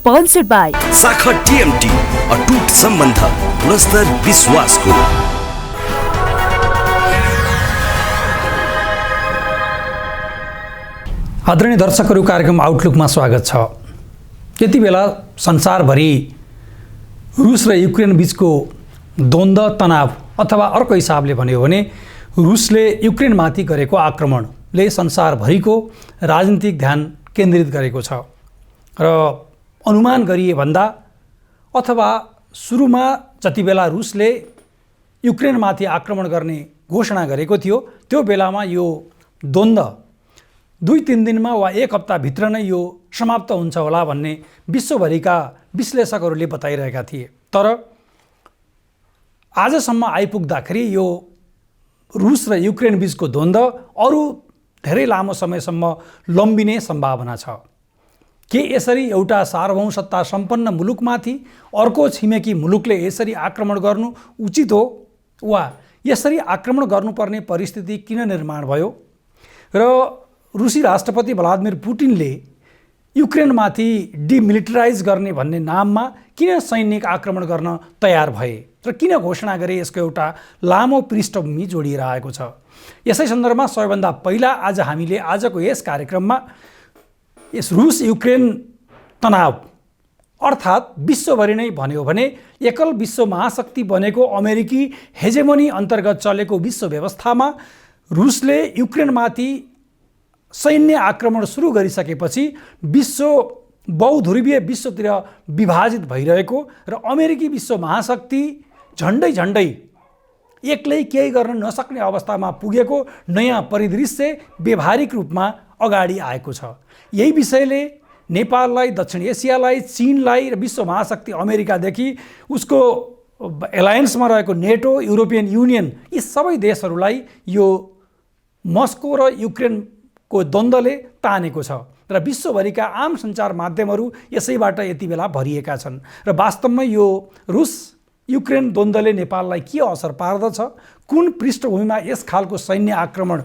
Sponsored by शाखा TMT, अटूट सम्बन्ध गुणस्तर विश्वासको। आदरणीय दर्शकहरू, कार्यक्रम आउटलुकमा स्वागत छ। यति बेला संसारभरि रुस र युक्रेन बीचको द्वन्द्व तनाव अथवा अर्को हिसाबले भन्यो भने रुसले युक्रेनमाथि गरेको आक्रमणले संसारभरिको राजनीतिक ध्यान केन्द्रित गरेको छ र अनुमान गरिए भन्दा अथवा सुरुमा जति बेला रुसले युक्रेनमाथि आक्रमण गर्ने घोषणा गरेको थियो त्यो बेलामा यो द्वन्द्व 2-3 दिनमा वा 1 हप्ताभित्र नै यो समाप्त हुन्छ होला भन्ने विश्वभरिका विश्लेषकहरूले बताइरहेका थिए। तर आजसम्म आइपुग्दाखेरि यो रुस र युक्रेन बीचको द्वन्द्व अरू धेरै लामो समयसम्म लम्बिने सम्भावना छ। के यसरी एउटा सार्वभौम सत्ता सम्पन्न मुलुकमाथि अर्को छिमेकी मुलुकले यसरी आक्रमण गर्नु उचित हो वा यसरी आक्रमण गर्नुपर्ने परिस्थिति किन निर्माण भयो र रुसी राष्ट्रपति भ्लादिमिर पुटिनले युक्रेनमाथि डिमिलिटराइज गर्ने भन्ने नाममा किन सैनिक आक्रमण गर्न तयार भए र किन घोषणा गरे, यसको एउटा लामो पृष्ठभूमि जोडिएर आएको छ। यसै सन्दर्भमा सबैभन्दा पहिला आज हामीले आजको यस कार्यक्रममा यस रुस युक्रेन तनाव अर्थात् विश्वभरि नै भन्यो भने एकल विश्व महाशक्ति बनेको अमेरिकी हेजेमोनी अन्तर्गत चलेको विश्व व्यवस्थामा रुसले युक्रेनमाथि सैन्य आक्रमण सुरु गरिसकेपछि विश्व बहुध्रुवीय विश्वतिर विभाजित भइरहेको र अमेरिकी विश्व महाशक्ति झन्डै एक्लै केही गर्न नसक्ने अवस्थामा पुगेको नयाँ परिदृश्य व्यावहारिक रूपमा अगाडि आएको छ। यही विषयले नेपाललाई, दक्षिण एसियालाई, चीनलाई र विश्व महाशक्ति अमेरिकादेखि उसको एलायन्समा रहेको नेटो, युरोपियन युनियन, यी सबै देशहरूलाई यो मस्को र युक्रेनको द्वन्द्वले तानेको छ र विश्वभरिका आम सञ्चार माध्यमहरू यसैबाट यति बेला भरिएका छन्। र वास्तवमा यो रुस युक्रेन द्वन्द्वले नेपाललाई के असर पार्दछ, कुन पृष्ठभूमिमा यस खालको सैन्य आक्रमण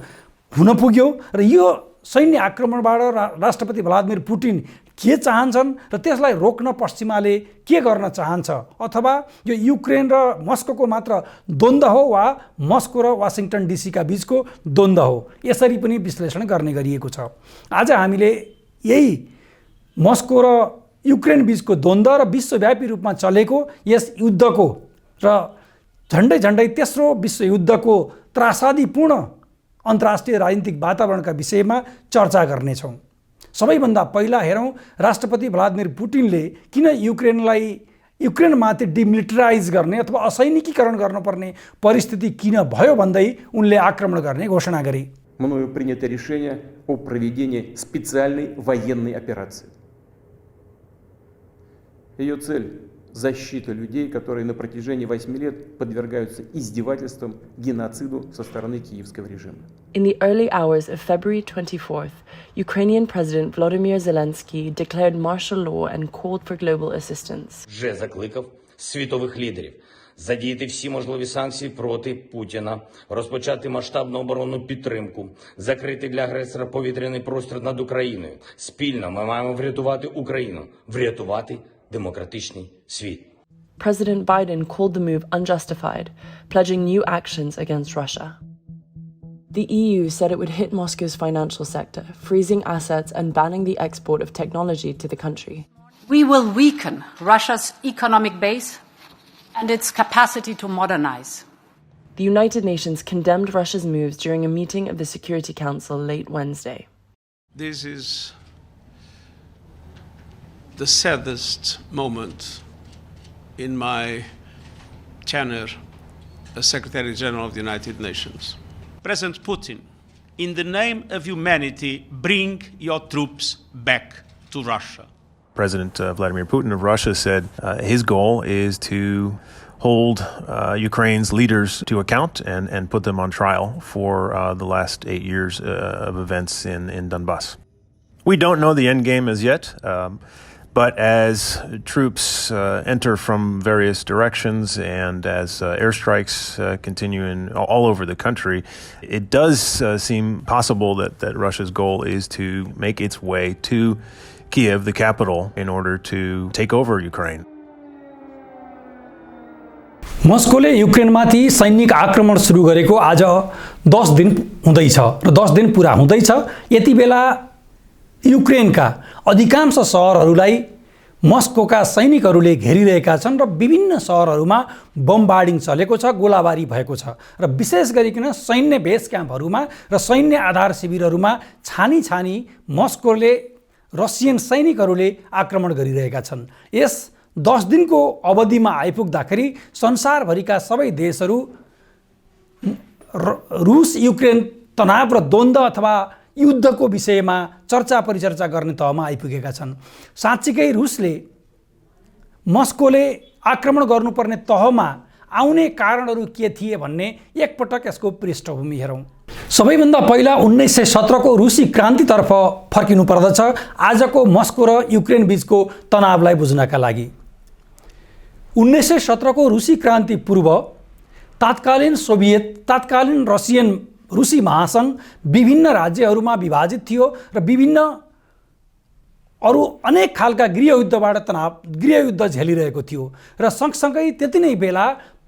हुन पुग्यो र यो सैन्य आक्रमणबाट राष्ट्रपति भ्लादिमिर पुटिन के चाहन्छन् र त्यसलाई रोक्न पश्चिमाले के गर्न चाहन्छ, अथवा यो युक्रेन र मस्कोको मात्र द्वन्द्व हो वा मस्को र वासिङटन डिसीका बीचको द्वन्द्व हो, यसरी पनि विश्लेषण गर्ने गरिएको छ। आज हामीले यही मस्को र युक्रेन बीचको द्वन्द्व र विश्वव्यापी रूपमा चलेको यस युद्धको र झन्डै तेस्रो विश्वयुद्धको त्रासदीपूर्ण अन्तर्राष्ट्रिय राजनीतिक वातावरणका विषयमा चर्चा गर्नेछौँ। सबैभन्दा पहिला हेरौँ राष्ट्रपति भ्लादिमिर पुटिनले किन युक्रेनमाथि डिमिलिटराइज गर्ने अथवा असैनिकीकरण गर्नुपर्ने परिस्थिति किन भयो भन्दै उनले आक्रमण गर्ने घोषणा गरे। Мною принято решение о проведении специальной военной операции. Ее цель – защита людей, которые на протяжении 8 лет подвергаются издевательствам, геноциду со стороны киевского режима. In the early hours of February 24th, Ukrainian President Volodymyr Zelensky declared martial law and called for global assistance. Вже закликав світових лідерів задіяти всі можливі санкції проти Путіна, розпочати масштабну оборонну підтримку, закрити для агресора повітряний простір над Україною. Спільно ми маємо врятувати Україну, врятувати демократичний світ. President Biden called the move unjustified, pledging new actions against Russia. The EU said it would hit Moscow's financial sector, freezing assets and banning the export of technology to the country. We will weaken Russia's economic base and its capacity to modernize. The United Nations condemned Russia's moves during a meeting of the Security Council late Wednesday. This is the saddest moment in my tenure as Secretary General of the United Nations. President Putin, in the name of humanity, bring your troops back to Russia. President Vladimir Putin of Russia said his goal is to hold Ukraine's leaders to account and put them on trial for the last 8 years of events in Donbass. We don't know the end game as yet. But as troops enter from various directions and as airstrikes continue all over the country, it does seem possible that Russia's goal is to make its way to Kiev, the capital, in order to take over Ukraine. मस्कोले युक्रेनमाथि सैनिक आक्रमण सुरु गरेको आज 10 दिन हुँदैछ र 10 दिन पुरा हुँदैछ। यति बेला युक्रेनका अधिकांश सहरहरूलाई मस्कोका सैनिकहरूले घेरिरहेका छन् र विभिन्न सहरहरूमा बमबार्डिङ चलेको छ, गोलाबारी भएको छ र विशेष गरिकन सैन्य बेस क्याम्पहरूमा र सैन्य आधार शिविरहरूमा छानी छानी मस्कोले रसियन सैनिकहरूले आक्रमण गरिरहेका छन्। यस 10 दिनको अवधिमा आइपुग्दाखेरि संसारभरिका सबै देशहरू रुस युक्रेन तनाव र द्वन्द्व अथवा युद्धको विषयमा चर्चा परिचर्चा गर्ने तहमा आइपुगेका छन्। साँच्चीकै रुसले मस्कोले आक्रमण गर्नुपर्ने तहमा आउने कारणहरू के थिए भन्ने एकपटक यसको पृष्ठभूमि हेरौँ। सबैभन्दा पहिला 1917 को रुसी क्रान्तितर्फ फर्किनु पर्दछ आजको मस्को र युक्रेन बीचको तनावलाई बुझ्नका लागि। 1917 को रुसी क्रान्ति पूर्व तत्कालीन सोभियत, तत्कालीन रुसी महासंघ विभिन्न राज्यहरूमा विभाजित थियो र विभिन्न अरू अनेक खालका गृहयुद्ध झेलिरहेको थियो र सँगसँगै त्यति नै बेला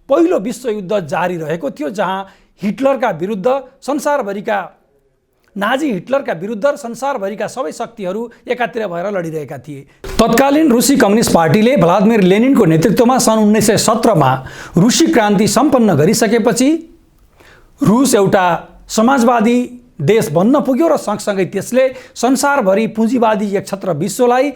पहिलो विश्वयुद्ध जारी रहेको थियो, जहाँ हिटलरका विरुद्ध संसारभरिका नाजी हिटलरका विरुद्ध संसारभरिका सबै शक्तिहरू एकातिर भएर लडिरहेका थिए। तत्कालीन रुसी कम्युनिस्ट पार्टीले भ्लादिमिर लेनिनको नेतृत्वमा सन् 1917 मा रुसी क्रान्ति सम्पन्न गरिसकेपछि रुस एउटा समाजवादी देश बन्न पुग्यो र सँगसँगै त्यसले संसारभरि पुँजीवादी एकछत्र विश्वलाई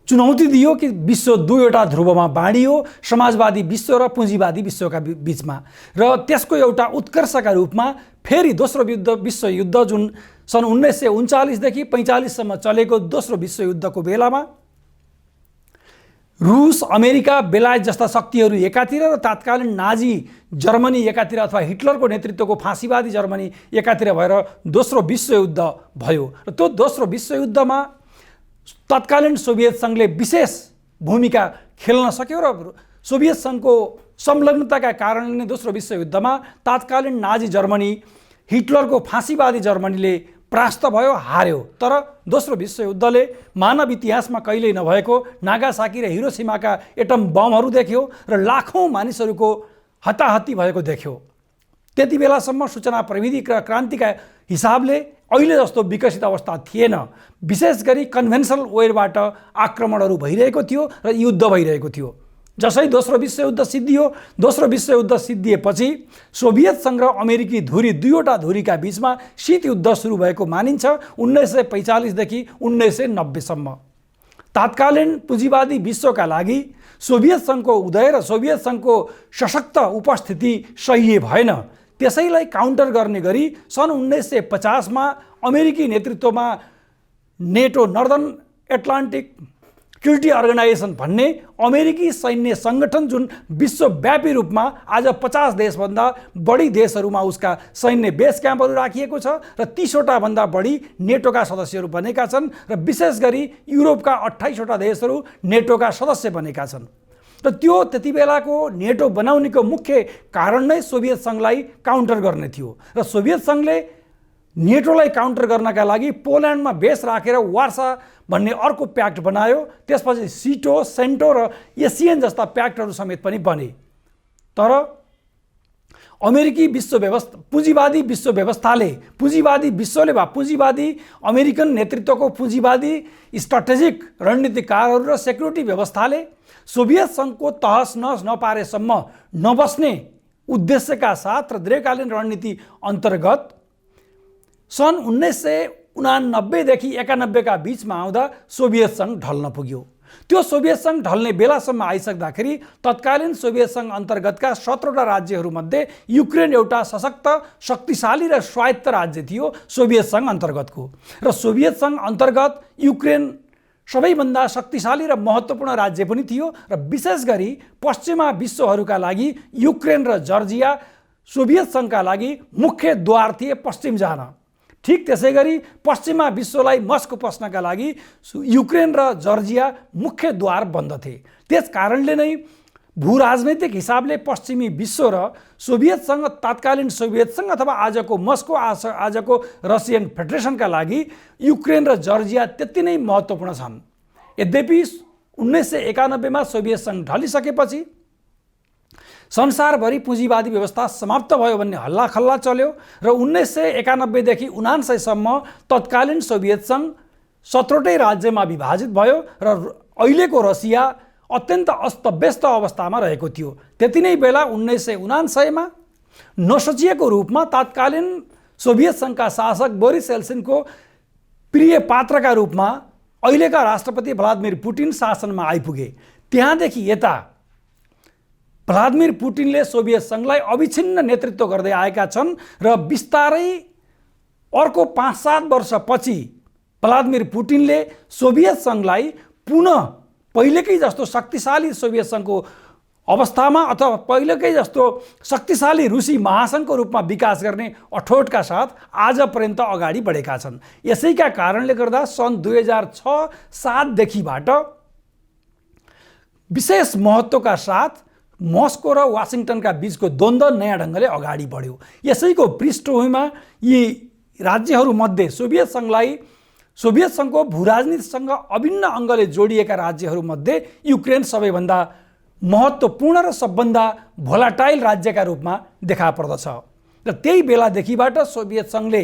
चुनौती दियो कि विश्व दुईवटा ध्रुवमा बाँडियो, समाजवादी विश्व र पुँजीवादी विश्वका बीचमा। र त्यसको एउटा उत्कर्षका रूपमा फेरि दोस्रो विश्वयुद्ध जुन सन् 1939 देखि 45 सम्म चलेको दोस्रो विश्वयुद्धको बेलामा रुस, अमेरिका, बेलायत जस्ता शक्तिहरू एकातिर र तत्कालीन नाजी जर्मनी एकातिर अथवा हिटलरको नेतृत्वको फाँसीवादी जर्मनी एकातिर भएर दोस्रो विश्वयुद्ध भयो र त्यो दोस्रो विश्वयुद्धमा तत्कालीन सोभियत सङ्घले विशेष भूमिका खेल्न सक्यो र सोभियत सङ्घको संलग्नताका कारणले नै दोस्रो विश्वयुद्धमा तत्कालीन नाजी जर्मनी हिटलरको फाँसीवादी जर्मनीले परास्त भयो, हार्यो। तर दोस्रो विश्वयुद्धले मानव इतिहासमा कहिल्यै नभएको नागासाकी र हिरोसिमाका एटम बमहरू देख्यो र लाखौँ मानिसहरूको हताहती भएको देख्यो। त्यति बेलासम्म सूचना प्रविधि र क्रान्तिका हिसाबले अहिले जस्तो विकसित अवस्था थिएन। विशेष गरी कन्भेन्सनल वेबाट आक्रमणहरू भइरहेको थियो र युद्ध भइरहेको थियो। जसै दोस्रो विश्वयुद्ध सिद्धियो, दोस्रो विश्वयुद्ध सिद्धिएपछि सोभियत सङ्घ र अमेरिकी धुरी दुईवटा धुरीका बीचमा शीतयुद्ध सुरु भएको मानिन्छ 1945 देखि 1990 सम्म। तत्कालीन पुँजीवादी विश्वका लागि सोभियत सङ्घको उदय र सोभियत सङ्घको सशक्त उपस्थिति सह्य भएन। त्यसैलाई काउन्टर गर्ने गरी सन् 1950 मा अमेरिकी नेतृत्वमा नेटो, नर्दर्न एटलान्टिक ट्रिटी अर्गनाइजेसन भन्ने अमेरिकी सैन्य सङ्गठन जुन विश्वव्यापी रूपमा आज 50 देशभन्दा बढी देशहरूमा उसका सैन्य बेस क्याम्पहरू राखिएको छ र 30वटा भन्दा बढी नेटोका सदस्यहरू बनेका छन् र विशेष गरी युरोपका 28वटा देशहरू नेटोका सदस्य बनेका छन्। र त्यो त्यति बेलाको नेटो बनाउनेको मुख्य कारण नै सोभियत सङ्घलाई काउन्टर गर्ने थियो र सोभियत सङ्घले नेटोलाई काउन्टर गर्नका लागि पोल्यान्डमा बेस राखेर वार्सा भन्ने अर्को प्याक्ट बनायो। त्यसपछि सिटो, सेन्टो र एसियन जस्ता प्याक्टहरू समेत पनि बने। तर अमेरिकी पुँजीवादी विश्व व्यवस्थाले, पुँजीवादी विश्वले वा पुँजीवादी अमेरिकन नेतृत्वको पुँजीवादी स्ट्राटेजिक रणनीतिकारहरू र सेक्युरिटी व्यवस्थाले सोभियत सङ्घको तहस नहस नपारेसम्म नबस्ने उद्देश्यका साथ र दीर्घकालीन रणनीति अन्तर्गत सन् 1989 देखि 91 का बीचमा आउँदा सोभियत सङ्घ ढल्न पुग्यो। त्यो सोभियत सङ्घ ढल्ने बेलासम्म आइसक्दाखेरि तत्कालीन सोभियत सङ्घ अन्तर्गतका 17वटा राज्यहरूमध्ये युक्रेन एउटा सशक्त, शक्तिशाली र स्वायत्त राज्य थियो सोभियत सङ्घ अन्तर्गतको। र सोभियत सङ्घ अन्तर्गत युक्रेन सबैभन्दा शक्तिशाली र महत्त्वपूर्ण राज्य पनि थियो र विशेष गरी पश्चिमा विश्वहरूका लागि युक्रेन र जर्जिया सोभियत सङ्घका लागि मुख्य द्वार थिए पश्चिम जान। ठीक त्यसै गरी पश्चिमा विश्वलाई मस्को पस्नका लागि युक्रेन र जर्जिया मुख्य द्वार बन्दथे। त्यस कारणले नै भूराजनैतिक हिसाबले पश्चिमी विश्व र सोभियत सङ्घ, तत्कालीन सोभियत सङ्घ अथवा आजको मस्को, आजको रसियन फेडरेसनका लागि युक्रेन र जर्जिया त्यति नै महत्त्वपूर्ण छन्। यद्यपि 1991 मा सोभियत सङ्घ ढलिसकेपछि संसारभरि पुँजीवादी व्यवस्था समाप्त भयो भन्ने हल्लाखल्ला चल्यो र 1991 देखि 1999 सम्म तत्कालीन सोभियत सङ्घ 17वटै राज्यमा विभाजित भयो र अहिलेको रसिया अत्यन्त अस्तव्यस्त अवस्थामा रहेको थियो। त्यति नै बेला 1999 मा नसोचिएको रूपमा तत्कालीन सोभियत सङ्घका शासक बोरिस येल्सिनको प्रिय पात्रका रूपमा अहिलेका राष्ट्रपति भ्लादिमिर पुटिन शासनमा आइपुगे। त्यहाँदेखि यता भ्लादिमिर पुटिनले सोभियत सङ्घलाई अविच्छिन्न नेतृत्व गर्दै आएका छन् र बिस्तारै अर्को 5-7 वर्षपछि भ्लादिमिर पुटिनले सोभियत सङ्घलाई पुनः पहिलेकै जस्तो शक्तिशाली सोभियत सङ्घको अवस्थामा अथवा पहिलेकै जस्तो शक्तिशाली रुसी महासङ्घको रूपमा विकास गर्ने अठोटका साथ आजपर्यन्त अगाडि बढेका छन्। यसैका कारणले गर्दा सन् 2006-07 देखिबाट विशेष महत्त्वका साथ मस्को र वासिङटनका बीचको द्वन्द्व नयाँ ढङ्गले अगाडि बढ्यो। यसैको पृष्ठभूमिमा यी राज्यहरूमध्ये सोभियत सङ्घको भूराजनीतिसँग अभिन्न अङ्गले जोडिएका राज्यहरूमध्ये युक्रेन सबैभन्दा महत्त्वपूर्ण र सबभन्दा भोलाटाइल राज्यका रूपमा देखा पर्दछ र त्यही बेलादेखिबाट सोभियत सङ्घले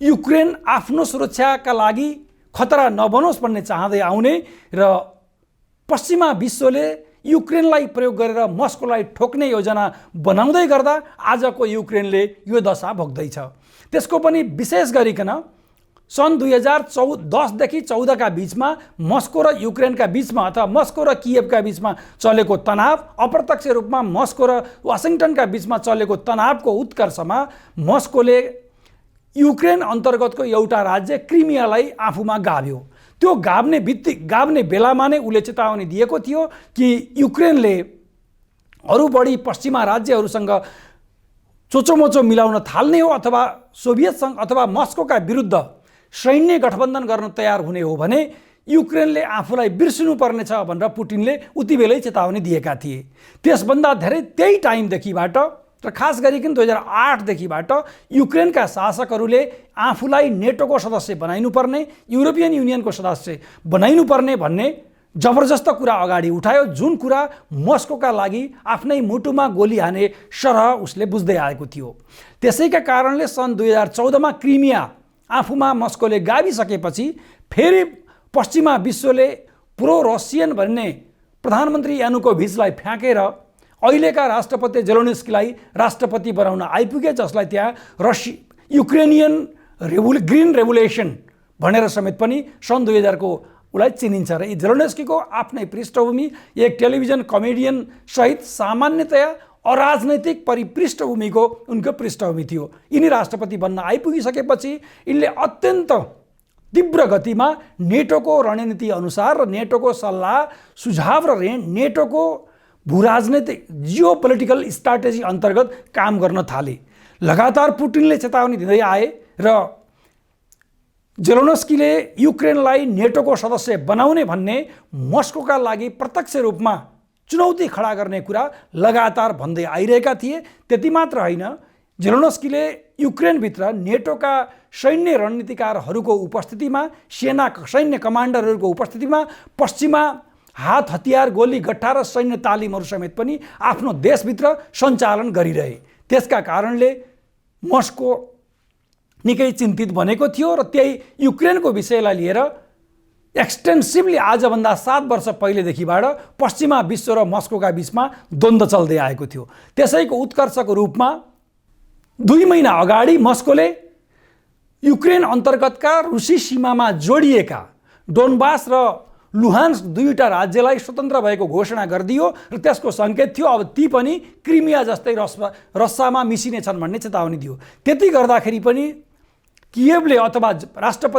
युक्रेन आफ्नो सुरक्षाका लागि खतरा नबनोस् भन्ने चाहँदै आउने र पश्चिमा विश्वले युक्रेनलाई प्रयोग गरेर मस्कोलाई ठोक्ने योजना बनाउँदै गर्दा आजको युक्रेनले यो दशा भोग्दैछ। त्यसको पनि विशेष गरिकन सन् 2010 देखि 14 का बीचमा मस्को र युक्रेनका बीचमा अथवा मस्को र कियभका बीचमा चलेको तनाव, अप्रत्यक्ष रूपमा मस्को र वासिङटनका बीचमा चलेको तनावको उत्कर्षमा मस्कोले युक्रेन अन्तर्गतको एउटा राज्य क्रिमियालाई आफूमा गाभ्यो। त्यो गाभ्ने बेलामा नै उसले चेतावनी दिएको थियो कि युक्रेनले अरू बढी पश्चिमा राज्यहरूसँग चोचोमोचो मिलाउन थाल्ने हो अथवा सोभियत सङ्घ अथवा मस्कोका विरुद्ध सैन्य गठबन्धन गर्न तयार हुने हो भने युक्रेनले आफूलाई बिर्सिनु पर्नेछ भनेर पुटिनले उति बेलै चेतावनी दिएका थिए। त्यसभन्दा धेरै त्यही टाइमदेखिबाट र खास गरिकन 2008 देखिबाट युक्रेनका शासकहरूले आफूलाई नेटोको सदस्य बनाइनुपर्ने, युरोपियन युनियनको सदस्य बनाइनुपर्ने भन्ने जबरजस्त कुरा अगाडि उठायो, जुन कुरा मस्कोका लागि आफ्नै मुटुमा गोली हाने सरह उसले बुझ्दै आएको थियो। त्यसैका कारणले सन् 2014 मा क्रिमिया आफूमा मस्कोले गाभिसकेपछि फेरि पश्चिमा विश्वले प्रो रसियन भन्ने प्रधानमन्त्री यानुकोभिचलाई फ्याँकेर अहिलेका राष्ट्रपति जेलोन्स्कीलाई राष्ट्रपति बनाउन आइपुगे, जसलाई त्यहाँ युक्रेनियन ग्रिन रेभोल्युसन भनेर समेत पनि सन् 2000 को उसलाई चिनिन्छ र जेलोन्स्कीको आफ्नै पृष्ठभूमि एक टेलिभिजन कमेडियन सहित सामान्यतया अराजनैतिक पृष्ठभूमिको उनको पृष्ठभूमि थियो। यिनी राष्ट्रपति बन्न आइपुगिसकेपछि यिनले अत्यन्त तीव्र गतिमा नेटोको रणनीति अनुसार र नेटोको सल्लाह सुझाव र नेटोको भूराजनैतिक जियोपोलिटिकल स्ट्राटेजी अन्तर्गत काम गर्न थाले। लगातार पुटिनले चेतावनी दिँदै आए र जेलोन्स्कीले युक्रेनलाई नेटोको सदस्य बनाउने भन्ने मस्कोका लागि प्रत्यक्ष रूपमा चुनौती खडा गर्ने कुरा लगातार भन्दै आइरहेका थिए। त्यति मात्र होइन, जेलोन्स्कीले युक्रेनभित्र नेटोका सैन्य रणनीतिकारहरूको उपस्थितिमा, सैन्य कमान्डरहरूको उपस्थितिमा पश्चिमा हात हतियार, गोली गट्टा र सैन्य तालिमहरू समेत पनि आफ्नो देशभित्र सञ्चालन गरिरहे। त्यसका कारणले मस्को निकै चिन्तित बनेको थियो र त्यही युक्रेनको विषयलाई लिएर एक्सटेन्सिभली आजभन्दा 7 वर्ष पहिलेदेखिबाट पश्चिमा विश्व र मस्कोका बीचमा द्वन्द्व चल्दै आएको थियो। त्यसैको उत्कर्षको रूपमा 2 महिना अगाडि मस्कोले युक्रेन अन्तर्गतका रुसी सीमामा जोडिएका डोनबास र लुहान्स्क दुईवटा राज्यलाई स्वतन्त्र भएको घोषणा गरिदियो र त्यसको सङ्केत थियो अब ती पनि क्रिमिया जस्तै रस्सामा मिसिनेछन् भन्ने चेतावनी दियो। त्यति गर्दाखेरि पनि कियभले अथवा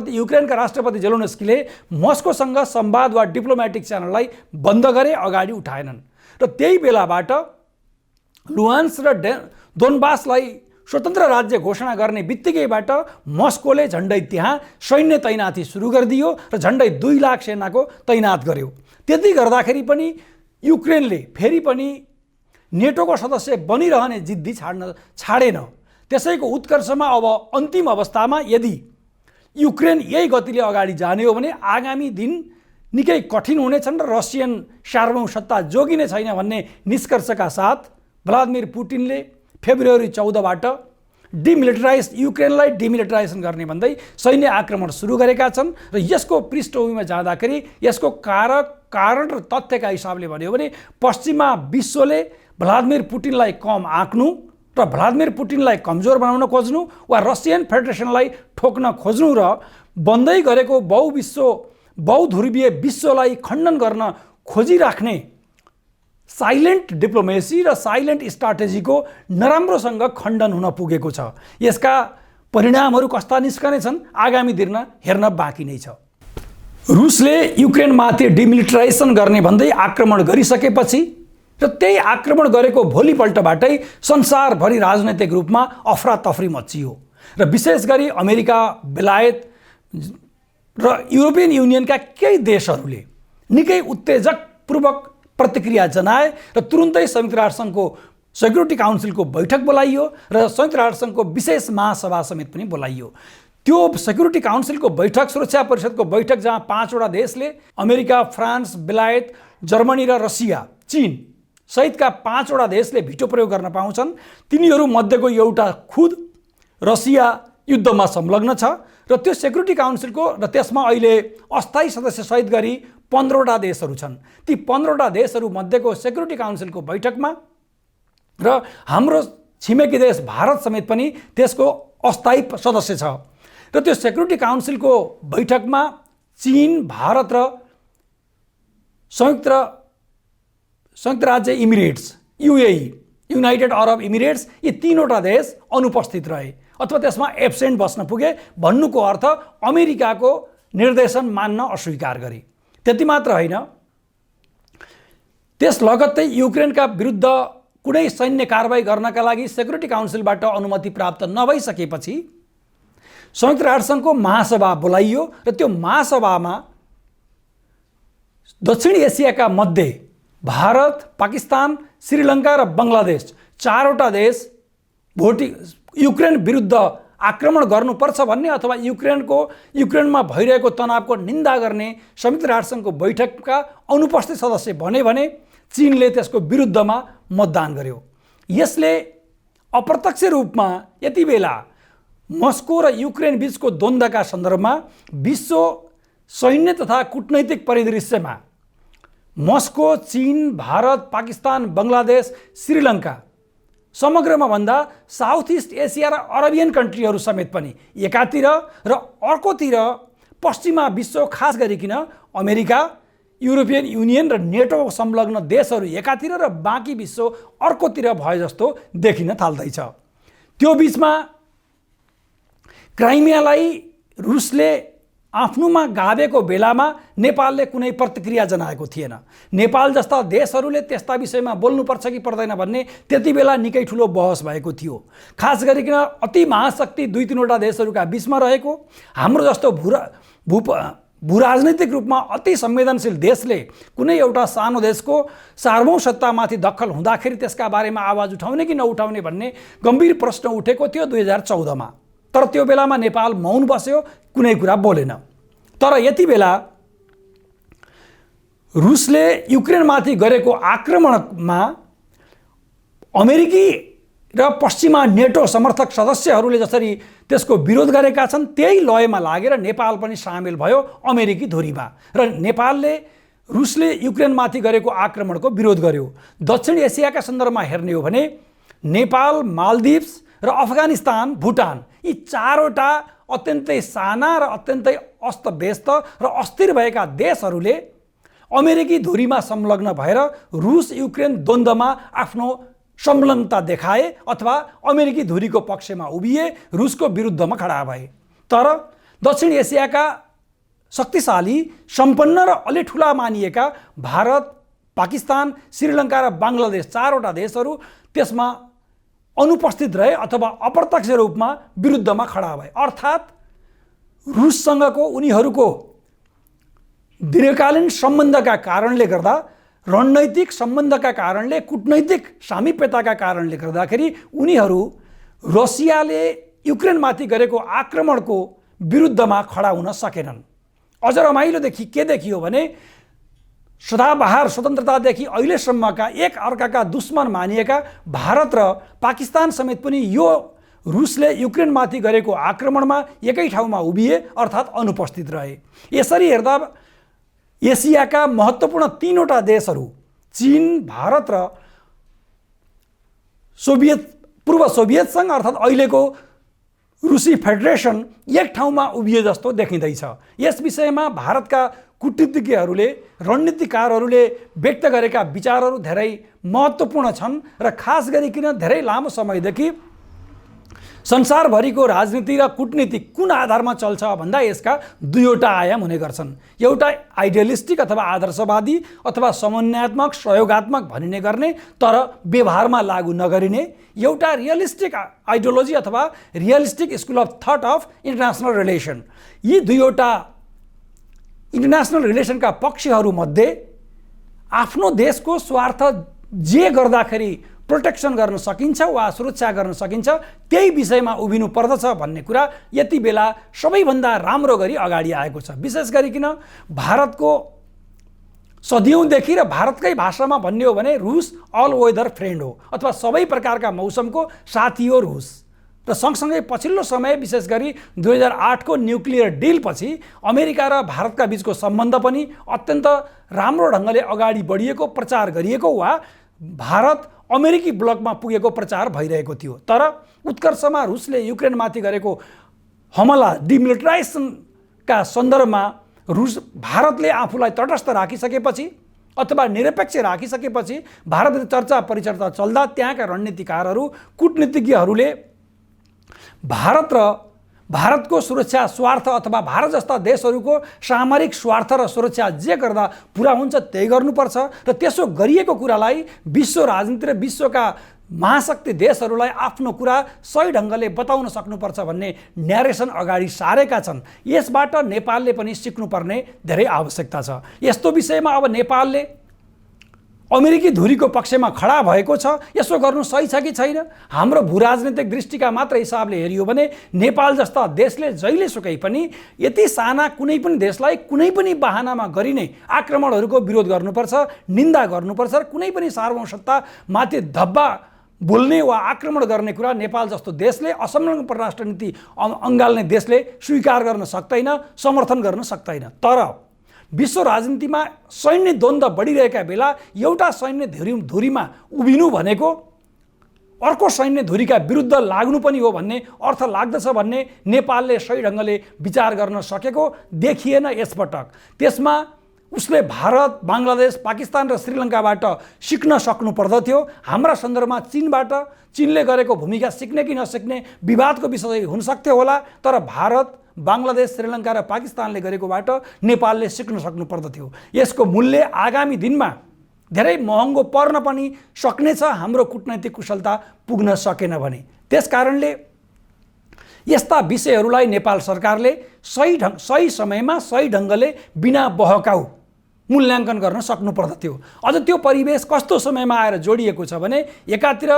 युक्रेनका राष्ट्रपति जेलोन्स्कीले मस्कोसँग संवाद वा डिप्लोमेटिक च्यानललाई बन्द गरे, अगाडि उठाएनन् र त्यही बेलाबाट लुहान्स्क र डोनबासलाई स्वतन्त्र राज्य घोषणा गर्ने बित्तिकैबाट मस्कोले झन्डै त्यहाँ सैन्य तैनाती सुरु गरिदियो र झन्डै 2 लाख सेनाको तैनात गर्यो। त्यति गर्दाखेरि पनि युक्रेनले फेरि पनि नेटोको सदस्य बनिरहने जिद्दी छाडेन। त्यसैको उत्कर्षमा अब अन्तिम अवस्थामा यदि युक्रेन यही गतिले अगाडि जाने हो भने आगामी दिन निकै कठिन हुनेछन् र रसियन सार्वभौम सत्ता जोगिने छैन भन्ने निष्कर्षका साथ भ्लादिमिर पुटिनले फेब्रुअरी 14बाट युक्रेनलाई डिमिलिटराइजेसन गर्ने भन्दै सैन्य आक्रमण सुरु गरेका छन् र यसको पृष्ठभूमिमा जाँदाखेरि यसको कारण र तथ्यका हिसाबले भन्यो भने पश्चिमा विश्वले भ्लादिमिर पुटिनलाई कम आँक्नु र भ्लादिमिर पुटिनलाई कमजोर बनाउन खोज्नु वा रसियन फेडरेसनलाई ठोक्न खोज्नु र बन्दै गरेको बहुध्रुवीय विश्वलाई खण्डन गर्न खोजिराख्ने साइलेन्ट डिप्लोमेसी र साइलेन्ट स्ट्राटेजीको नराम्रोसँग खण्डन हुन पुगेको छ। यसका परिणामहरू कस्ता निस्कनेछन् आगामी दिनमा हेर्न बाँकी नै छ। रुसले युक्रेनमाथि डिमिलिटराइजेसन गर्ने भन्दै आक्रमण गरिसकेपछि र त्यही आक्रमण गरेको भोलिपल्टबाटै संसारभरि राजनैतिक रूपमा अफरातफरी मचियो र विशेष गरी अमेरिका, बेलायत र युरोपियन युनियनका केही देशहरूले निकै उत्तेजकपूर्वक प्रतिक्रिया जनाए र तुरुन्तै संयुक्त राष्ट्रसङ्घको सेक्युरिटी काउन्सिलको बैठक बोलाइयो र संयुक्त राष्ट्रसङ्घको विशेष महासभा समेत पनि बोलाइयो। त्यो सेक्युरिटी काउन्सिलको बैठक, सुरक्षा परिषदको बैठक जहाँ 5वटा देशले अमेरिका, फ्रान्स, बेलायत, जर्मनी र रसिया, चीन सहितका 5वटा देशले भिटो प्रयोग गर्न पाउँछन्। तिनीहरू मध्येको एउटा खुद रसिया युद्धमा संलग्न छ र त्यो सेक्युरिटी काउन्सिलको र त्यसमा अहिले अस्थायी सदस्य सहित गरी 15वटा देशहरू छन्। ती 15वटा देशहरू मध्येको सेक्युरिटी काउन्सिलको बैठकमा र हाम्रो छिमेकी देश भारत समेत पनि त्यसको अस्थायी सदस्य छ र त्यो सेक्युरिटी काउन्सिलको बैठकमा चीन, भारत र संयुक्त राज्य इमिरेट्स, UAE, युनाइटेड अरब इमिरेट्स, यी 3वटा देश अनुपस्थित रहे अथवा त्यसमा एब्सेन्ट बस्न पुगे। भन्नुको अर्थ अमेरिकाको निर्देशन मान्न अस्वीकार गरे। त्यति मात्र होइन, त्यस लगत्तै युक्रेनका विरुद्ध कुनै सैन्य कारबाही गर्नका लागि सेक्युरिटी काउन्सिलबाट अनुमति प्राप्त नभइसकेपछि संयुक्त राष्ट्रसङ्घको महासभा बोलाइयो र त्यो महासभामा दक्षिण एसियाका मध्ये भारत, पाकिस्तान, श्रीलङ्का र बङ्गलादेश 4वटा देश युक्रेन विरुद्ध आक्रमण गर्नुपर्छ भन्ने अथवा युक्रेनमा भइरहेको तनावको निन्दा गर्ने संयुक्त राष्ट्रसङ्घको बैठकका अनुपस्थित सदस्य भने चीनले त्यसको विरुद्धमा मतदान गर्यो। यसले अप्रत्यक्ष रूपमा यति बेला मस्को र युक्रेन बीचको द्वन्द्वका सन्दर्भमा विश्व सैन्य तथा कूटनैतिक परिदृश्यमा मस्को, चीन, भारत, पाकिस्तान, बङ्गलादेश, श्रीलङ्का समग्रमा भन्दा साउथ इस्ट एसिया र अरबियन कन्ट्रीहरू समेत पनि एकातिर र अर्कोतिर पश्चिमा विश्व, खास गरिकन अमेरिका, युरोपियन युनियन र नेटो संलग्न देशहरू एकातिर र बाँकी विश्व अर्कोतिर भए जस्तो देखिन थाल्दैछ। त्यो बीचमा क्राइमियालाई रुसले आफ्नोमा गाभेको बेलामा नेपालले कुनै प्रतिक्रिया जनाएको थिएन। नेपाल जस्ता देशहरूले त्यस्ता विषयमा बोल्नुपर्छ कि पर्दैन भन्ने त्यति बेला निकै ठुलो बहस भएको थियो। खास गरिकन अति महाशक्ति 2-3वटा देशहरूका बीचमा रहेको हाम्रो जस्तो भूराजनैतिक रूपमा अति संवेदनशील देशले कुनै एउटा सानो देशको सार्वभौम सत्तामाथि दखल हुँदाखेरि त्यसका बारेमा आवाज उठाउने कि नउठाउने भन्ने गम्भीर प्रश्न उठेको थियो 2014मा। तर त्यो बेलामा नेपाल मौन बस्यो, कुनै कुरा बोलेन। तर यति बेला रुसले युक्रेनमाथि गरेको आक्रमणमा अमेरिकी र पश्चिमा नेटो समर्थक सदस्यहरूले जसरी त्यसको विरोध गरेका छन् त्यही लयमा लागेर नेपाल पनि सामेल भयो अमेरिकी धुरीमा र नेपालले रुसले युक्रेनमाथि गरेको आक्रमणको विरोध गर्यो। दक्षिण एसियाका सन्दर्भमा हेर्ने हो भने नेपाल, मालदिभ्स र अफगानिस्तान, भुटान यी 4वटा अत्यन्तै साना र अत्यन्तै अस्तव्यस्त र अस्थिर भएका देशहरूले अमेरिकी धुरीमा संलग्न भएर रुस युक्रेन द्वन्द्वमा आफ्नो संलग्नता देखाए अथवा अमेरिकी धुरीको पक्षमा उभिए, रुसको विरुद्धमा खडा भए। तर दक्षिण एसियाका शक्तिशाली, सम्पन्न र अलि ठुला मानिएका भारत, पाकिस्तान, श्रीलङ्का र बङ्गलादेश 4वटा देशहरू त्यसमा अनुपस्थित रहे अथवा अप्रत्यक्ष रूपमा विरुद्धमा खडा भए। अर्थात् रुससँगको उनीहरूको दीर्घकालीन सम्बन्धका कारणले गर्दा, रणनैतिक सम्बन्धका कारणले, कूटनैतिक सामिप्यताका कारणले गर्दाखेरि उनीहरू रसियाले युक्रेनमाथि गरेको आक्रमणको विरुद्धमा खडा हुन सकेनन्। अझ रमाइलोदेखि के देखियो भने सदाबहार स्वतन्त्रतादेखि अहिलेसम्मका एक अर्काका दुश्मन मानिएका भारत र पाकिस्तान समेत पनि यो रुसले युक्रेनमाथि गरेको आक्रमणमा एकै ठाउँमा उभिए अर्थात् अनुपस्थित रहे। यसरी हेर्दा एसियाका महत्त्वपूर्ण 3वटा देशहरू चीन, भारत र पूर्व सोभियत सङ्घ अर्थात् अहिलेको रुसी फेडरेसन एक ठाउँमा उभिए जस्तो देखिँदैछ। यस विषयमा भारतका कूटनीतिज्ञहरूले, रणनीतिकारहरूले व्यक्त गरेका विचारहरू धेरै महत्त्वपूर्ण छन् र खास गरिकन धेरै लामो समयदेखि संसारभरिको राजनीति र कूटनीति कुन आधारमा चल्छ भन्दा यसका दुईवटा आयाम हुने गर्छन्। एउटा आइडियलिस्टिक अथवा आदर्शवादी अथवा समन्वयात्मक सहयोगात्मक भनिने गर्ने तर व्यवहारमा लागू नगरिने, एउटा रियलिस्टिक आइडियोलोजी अथवा realistic school of thought of international relation. यी दुईवटा इन्टरनेसनल रिलेसनका पक्षहरूमध्ये आफ्नो देशको स्वार्थ जे गर्दाखेरि प्रोटेक्सन गर्न सकिन्छ वा सुरक्षा गर्न सकिन्छ त्यही विषयमा उभिनु पर्दछ भन्ने कुरा यति बेला सबैभन्दा राम्रो गरी अगाडि आएको छ। विशेष गरिकन भारतको सदियौँदेखि र भारतकै भाषामा भन्ने हो भने रुस अल वेदर फ्रेन्ड हो अथवा सबै प्रकारका मौसमको साथी हो रुस। र सँगसँगै पछिल्लो समय विशेष गरी 2008 को न्युक्लियर डिल पछि अमेरिका र भारतका बीचको सम्बन्ध पनि अत्यन्त राम्रो ढङ्गले अगाडि बढिएको, प्रचार गरिएको वा भारत अमेरिकी ब्लकमा पुगेको प्रचार भइरहेको थियो। तर उत्कर्षमा रुसले युक्रेनमाथि गरेको हमला डिमिलिटराइजेसनका सन्दर्भमा भारतले आफूलाई तटस्थ राखिसकेपछि अथवा निरपेक्ष राखिसकेपछि भारतले चर्चा परिचर्चा चल्दा त्यहाँका रणनीतिकारहरू, कूटनीतिज्ञहरूले भारतको सुरक्षा स्वार्थ अथवा भारत जस्ता देशहरूको सामरिक स्वार्थ र सुरक्षा जे गर्दा पुरा हुन्छ त्यही गर्नुपर्छ र त्यसो गरिएको कुरालाई विश्व राजनीति र विश्वका महाशक्ति देशहरूलाई आफ्नो कुरा सही ढङ्गले बताउन सक्नुपर्छ भन्ने न्यारेसन अगाडि सारेका छन्। यसबाट नेपालले पनि सिक्नुपर्ने धेरै आवश्यकता छ। यस्तो विषयमा अब नेपालले अमेरिकी धुरीको पक्षमा खडा भएको छ। यसो गर्नु सही छ कि छैन? हाम्रो भूराजनीतिक दृष्टिका मात्र हिसाबले हेरियो भने नेपाल जस्ता देशले जहिलेसुकै पनि यति साना कुनै पनि देशलाई कुनै पनि बहानामा गरिने आक्रमणहरूको विरोध गर्नुपर्छ, निन्दा गर्नुपर्छ र कुनै पनि सार्वभौमसत्तामाथि धब्बा बोल्ने वा आक्रमण गर्ने कुरा नेपाल जस्तो देशले, असंलग्न परराष्ट्र नीति अँगाल्ने देशले स्वीकार गर्न सक्दैन, समर्थन गर्न सक्दैन। तर विश्व राजनीतिमा सैन्य द्वन्द्व बढिरहेका बेला एउटा सैन्य धुरीमा उभिनु भनेको अर्को सैन्य धुरीका विरुद्ध लाग्नु पनि हो भन्ने अर्थ लाग्दछ भन्ने नेपालले सही ढङ्गले विचार गर्न सकेको देखिएन यसपटक। त्यसमा उसले भारत, बांग्लादेश, पाकिस्तान र श्रीलङ्काबाट सिक्न सक्नु पर्दथ्यो। हाम्रा सन्दर्भमा चीनले गरेको भूमिका सिक्ने कि नसिक्ने विवादको विषय हुन सक्थ्यो होला, तर भारत, बांग्लादेश, श्रीलङ्का र पाकिस्तानले गरेकोबाट नेपालले सिक्न सक्नु पर्दथ्यो। यसको मूल्य आगामी दिनमा धेरै महँगो पर्न पनि सक्नेछ हाम्रो कूटनैतिक कुशलता पुग्न सकेन भने। त्यसकारणले यस्ता विषयहरूलाई नेपाल सरकारले सही समयमा सही ढङ्गले बिना बहकाउ मूल्याङ्कन गर्न सक्नु पर्दथ्यो। अझ त्यो परिवेश कस्तो समयमा आएर जोडिएको छ भने एकातिर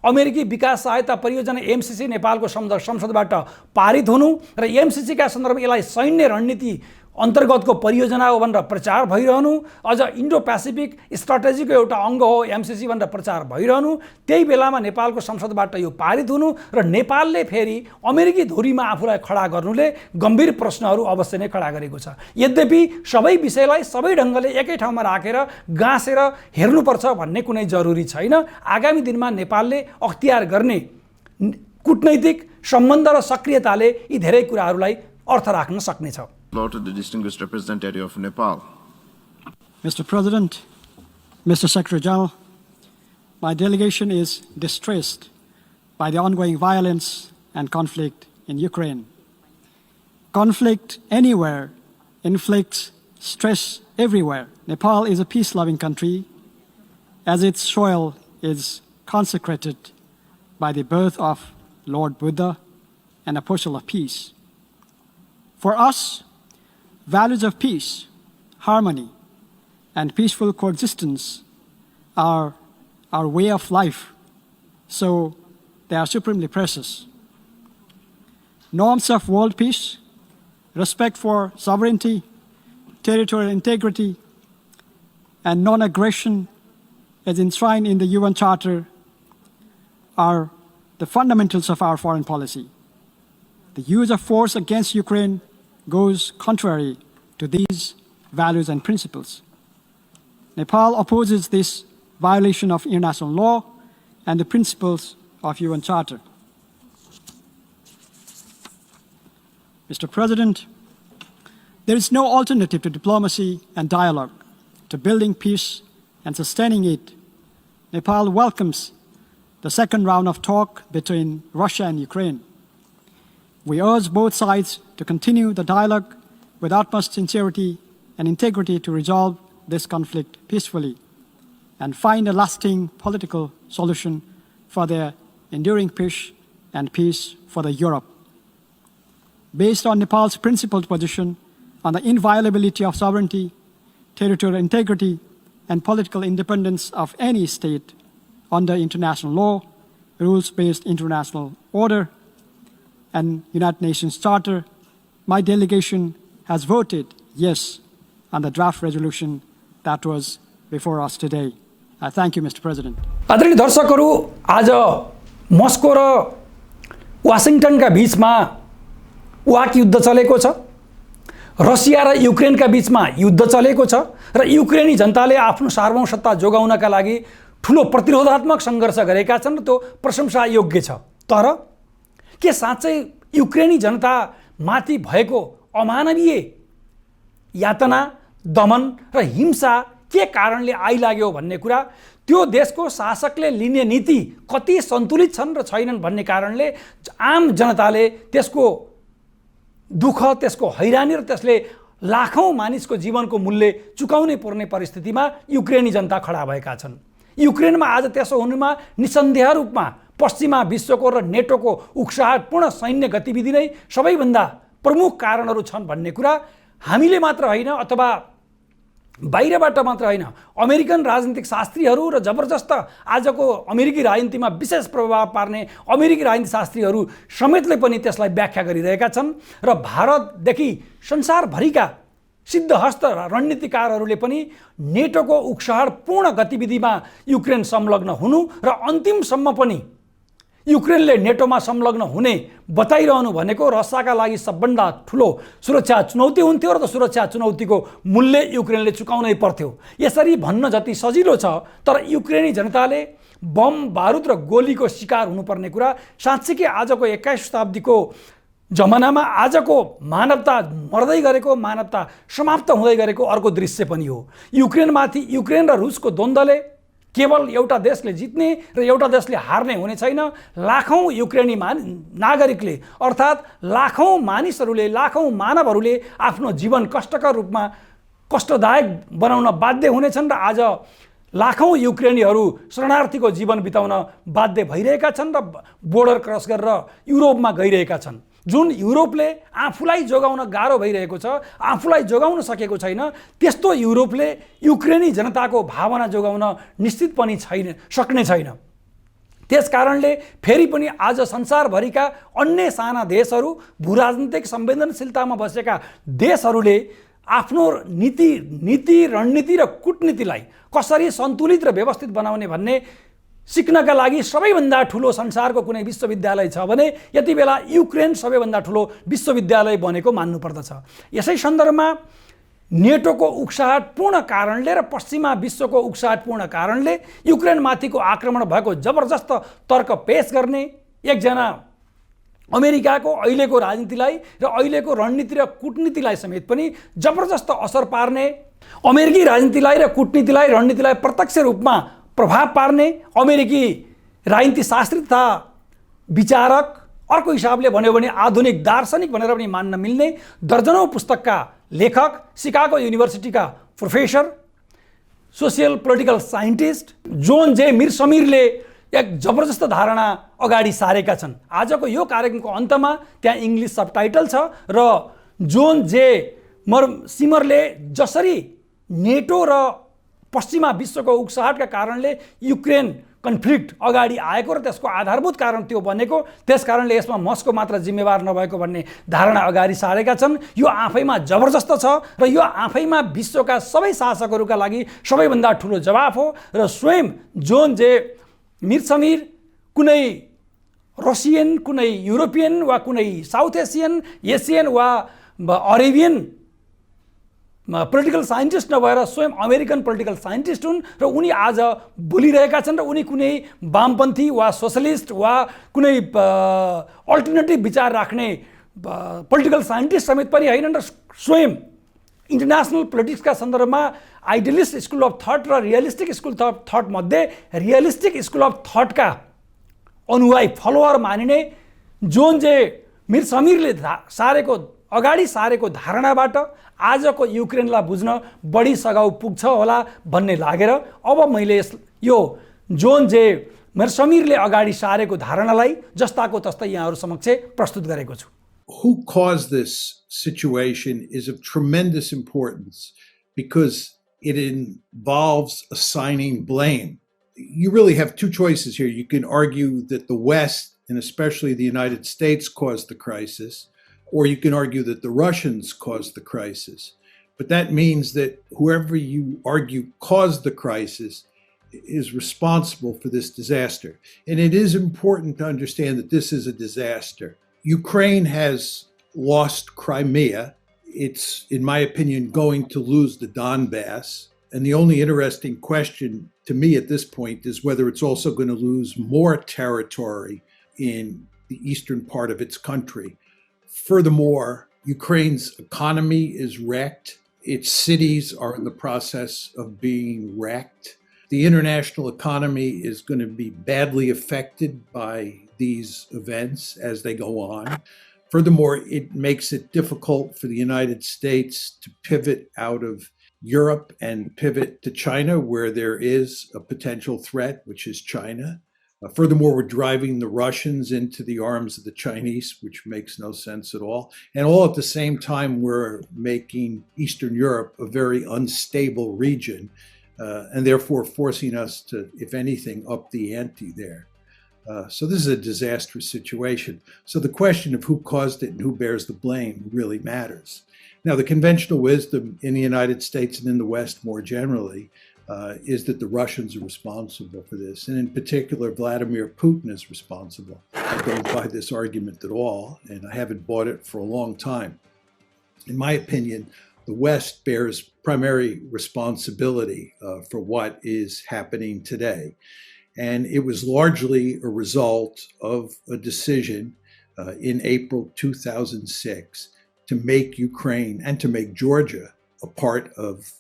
अमेरिकी विकास सहायता परियोजना एमसीसी नेपालको संसदबाट पारित हुनु र एमसीसीका सन्दर्भमा यसलाई सैन्य रणनीति अन्तर्गतको परियोजना हो भनेर प्रचार भइरहनु, अझ इन्डो पेसिफिक स्ट्राटेजीको एउटा अङ्ग हो एमसीसी भनेर प्रचार भइरहनु, त्यही बेलामा नेपालको संसदबाट यो पारित हुनु र नेपालले फेरि अमेरिकी धुरीमा आफूलाई खडा गर्नुले गम्भीर प्रश्नहरू अवश्य नै खडा गरेको छ। यद्यपि सबै विषयलाई सबै ढङ्गले एकै ठाउँमा राखेर गाँसेर हेर्नुपर्छ भन्ने कुनै जरुरी छैन। आगामी दिनमा नेपालले अख्तियार गर्ने कूटनैतिक सम्बन्ध र सक्रियताले यी धेरै कुराहरूलाई अर्थ राख्न सक्नेछ। To the distinguished representative of Nepal. Mr. President, Mr. Secretary General, my delegation is distressed by the ongoing violence and conflict in Ukraine. Conflict anywhere inflicts stress everywhere. Nepal is a peace-loving country as its soil is consecrated by the birth of Lord Buddha, an apostle of peace. For us, values of peace, harmony, and peaceful coexistence are our way of life, so they are supremely precious. Norms of world peace, respect for sovereignty, territorial integrity, and non-aggression as enshrined in the UN Charter are the fundamentals of our foreign policy. The use of force against Ukraine goes contrary to these values and principles. Nepal opposes this violation of international law and the principles of UN Charter. Mr. President, there is no alternative to diplomacy and dialogue, to building peace and sustaining it. Nepal welcomes the second round of talk between Russia and Ukraine. We urge both sides to continue the dialogue with utmost sincerity and integrity to resolve this conflict peacefully and find a lasting political solution for their enduring peace and peace for the Europe. Based on Nepal's principled position on the inviolability of sovereignty, territorial integrity, and political independence of any state under international law, rules-based international order, and United Nations Charter, my delegation has voted yes on the draft resolution that was before us today. I thank you, Mr. President. आदरणीय दर्शकहरू, आज Moscow र वाशिंगटनका बीचमा walk युद्ध चलेको छ। Russia र युक्रेनका बीचमा युद्ध चलेको छ र युक्रेनी जनताले आफ्नो सार्वभौमसत्ता जोगाउनका लागि ठूलो प्रतिरोधात्मक सङ्घर्ष गरेका छन् र त्यो प्रशंसा योग्य छ। तर के साँच्चै युक्रेनी जनता माथि भएको अमानवीय यातना, दमन र हिंसा के कारणले आइलाग्यो भन्ने कुरा, त्यो देशको शासकले लिने नीति कति सन्तुलित छन् र छैनन् भन्ने कारणले आम जनताले त्यसको दुःख, त्यसको हैरानी र त्यसले लाखौं मानिसको जीवनको मूल्य चुकाउनै पर्ने परिस्थितिमा युक्रेनी जनता खडा भएका छन्। युक्रेनमा आज त्यसो हुनुमा निसन्देह रूपमा पश्चिमा विश्वको र नेटोको उक्साहटपूर्ण सैन्य गतिविधि नै सबैभन्दा प्रमुख कारणहरू छन् भन्ने कुरा हामीले मात्र होइन, अथवा बाहिरबाट मात्र होइन, अमेरिकन राजनीतिक शास्त्रीहरू र जबरजस्त आजको अमेरिकी राजनीतिमा विशेष प्रभाव पार्ने अमेरिकी राजनीतिक शास्त्रीहरू समेतले पनि त्यसलाई व्याख्या गरिरहेका छन् र भारतदेखि संसारभरिका सिद्धहस्त रणनीतिकारहरूले पनि नेटोको उक्साहटपूर्ण गतिविधिमा युक्रेन संलग्न हुनु र अन्तिमसम्म पनि युक्रेनले नेटोमा संलग्न हुने बताइरहनु भनेको रसियाका लागि सबभन्दा ठुलो सुरक्षा चुनौती हुन्थ्यो र सुरक्षा चुनौतीको मूल्य युक्रेनले चुकाउनै पर्थ्यो। यसरी भन्न जति सजिलो छ, तर युक्रेनी जनताले बम, बारुद र गोलीको शिकार हुनुपर्ने कुरा साँच्चै आजको 21 शताब्दीको जमानामा आजको मानवता मर्दै गरेको, मानवता समाप्त हुँदै गरेको अर्को दृश्य पनि हो। युक्रेन र रुसको द्वन्द्वले केवल एउटा देशले जित्ने र एउटा देशले हार्ने हुने छैन। लाखौं युक्रेनी नागरिकले अर्थात् लाखौं मानिसहरूले, लाखौं मानवहरूले आफ्नो जीवन कष्टकर रूपमा कष्टदायक बनाउन बाध्य हुनेछन् र आज लाखौं युक्रेनीहरू शरणार्थीको जीवन बिताउन बाध्य भइरहेका छन् र बोर्डर क्रस गरेर युरोपमा गइरहेका छन्। जुन युरोपले आफूलाई जोगाउन गाह्रो भइरहेको छ, आफूलाई जोगाउन सकेको छैन, त्यस्तो युरोपले युक्रेनी जनताको भावना जोगाउन निश्चित पनि सक्ने छैन। त्यसकारणले फेरि पनि आज संसारभरिका अन्य साना देशहरू, भूराजनीतिक संवेदनशीलतामा बसेका देशहरूले आफ्नो नीति, रणनीति र कूटनीतिलाई कसरी सन्तुलित र व्यवस्थित बनाउने भन्ने सिक्नका लागि सबैभन्दा ठुलो संसारको कुनै विश्वविद्यालय छ भने यति बेला युक्रेन सबैभन्दा ठुलो विश्वविद्यालय बनेको मान्नुपर्दछ। यसै सन्दर्भमा नेटोको उक्साहटपूर्ण कारणले र पश्चिमा विश्वको उक्साहटपूर्ण कारणले युक्रेनमाथिको आक्रमण भएको जबरजस्त तर्क पेश गर्ने एकजना अमेरिकाको अहिलेको राजनीतिलाई र अहिलेको रणनीति र कूटनीतिलाई समेत पनि जबरजस्त असर पार्ने, अमेरिकी राजनीतिलाई र कूटनीतिलाई, रणनीतिलाई प्रत्यक्ष रूपमा प्रभाव पार्ने अमेरिकी राजनीति शास्त्री तथा विचारक, अर्को हिसाबले भन्यो भने आधुनिक दार्शनिक भनेर पनि मान्न मिल्ने दर्जनौं पुस्तकका लेखक, शिकागो युनिभर्सिटीका professor, social political scientist John J Mearsheimer एक जबरजस्त धारणा अगाडि सारेका छन्। आजको यो कार्यक्रमको अन्तमा त्यहाँ इङ्ग्लिस सबटाइटल छ र जोन जे सिमरले जसरी नेटो र पश्चिमा विश्वको उक्साहटका कारणले युक्रेन कन्फ्लिक्ट अगाडि आएको र त्यसको आधारभूत कारण त्यो बनेको, त्यसकारणले यसमा मस्को मात्र जिम्मेवार नभएको भन्ने धारणा अगाडि सारेका छन्। यो आफैमा जबरजस्त छ र यो आफैमा विश्वका सबै शासकहरूका लागि सबैभन्दा ठुलो जवाफ हो। र स्वयं जोन जे मिर समीर कुनै रसियन, कुनै युरोपियन वा कुनै साउथ एसियन वा अरेबियन पोलिटिकल साइन्टिस्ट नभएर स्वयं अमेरिकन पोलिटिकल साइन्टिस्ट हुन् र उनी आज बोलिरहेका छन् र उनी कुनै वामपन्थी वा सोसलिस्ट वा कुनै अल्टरनेटिभ विचार राख्ने पोलिटिकल साइन्टिस्ट समेत पनि होइनन् र स्वयं इन्टरनेसनल पोलिटिक्सका सन्दर्भमा आइडियलिस्ट स्कुल अफ थट र रियलिस्टिक स्कुल अफ थट मध्ये रियलिस्टिक स्कुल अफ थटका अनुयायी फलोअर मानिने जोन जे मिर समीरले अगाडि सारेको धारणाबाट आजको युक्रेनलाई बुझ्न बढी सघाउ पुग्छ होला भन्ने लागेर अब मैले यो जोन जे मिर समीरले अगाडि सारेको धारणालाई जस्ताको तस्तै यहाँहरू समक्ष प्रस्तुत गरेको छु। Who caused this situation is of tremendous importance because it involves assigning blame. You really have two choices here. You can argue that the West, and especially the United States, caused the crisis, or you can argue that the Russians caused the crisis. But that means that whoever you argue caused the crisis is responsible for this disaster. And it is important to understand that this is a disaster. Ukraine has lost Crimea. It's, in my opinion, going to lose the Donbass. And the only interesting question to me at this point is whether it's also going to lose more territory in the eastern part of its country. Furthermore, Ukraine's economy is wrecked. Its cities are in the process of being wrecked. The international economy is going to be badly affected by these events as they go on. Furthermore, it makes it difficult for the United States to pivot out of Europe and pivot to China, where there is a potential threat, which is China. Furthermore, we're driving the Russians into the arms of the Chinese, which makes no sense at all. And all at the same time, we're making Eastern Europe a very unstable region, and therefore forcing us to, if anything, up the ante there. So this is a disastrous situation. So the question of who caused it and who bears the blame really matters. Now, the conventional wisdom in the United States and in the West more generally is that the Russians are responsible for this. And in particular, Vladimir Putin is responsible. I don't buy this argument at all, and I haven't bought it for a long time. In my opinion, the West bears primary responsibility for what is happening today. And it was largely a result of a decision in April 2006 to make Ukraine and to make Georgia a part of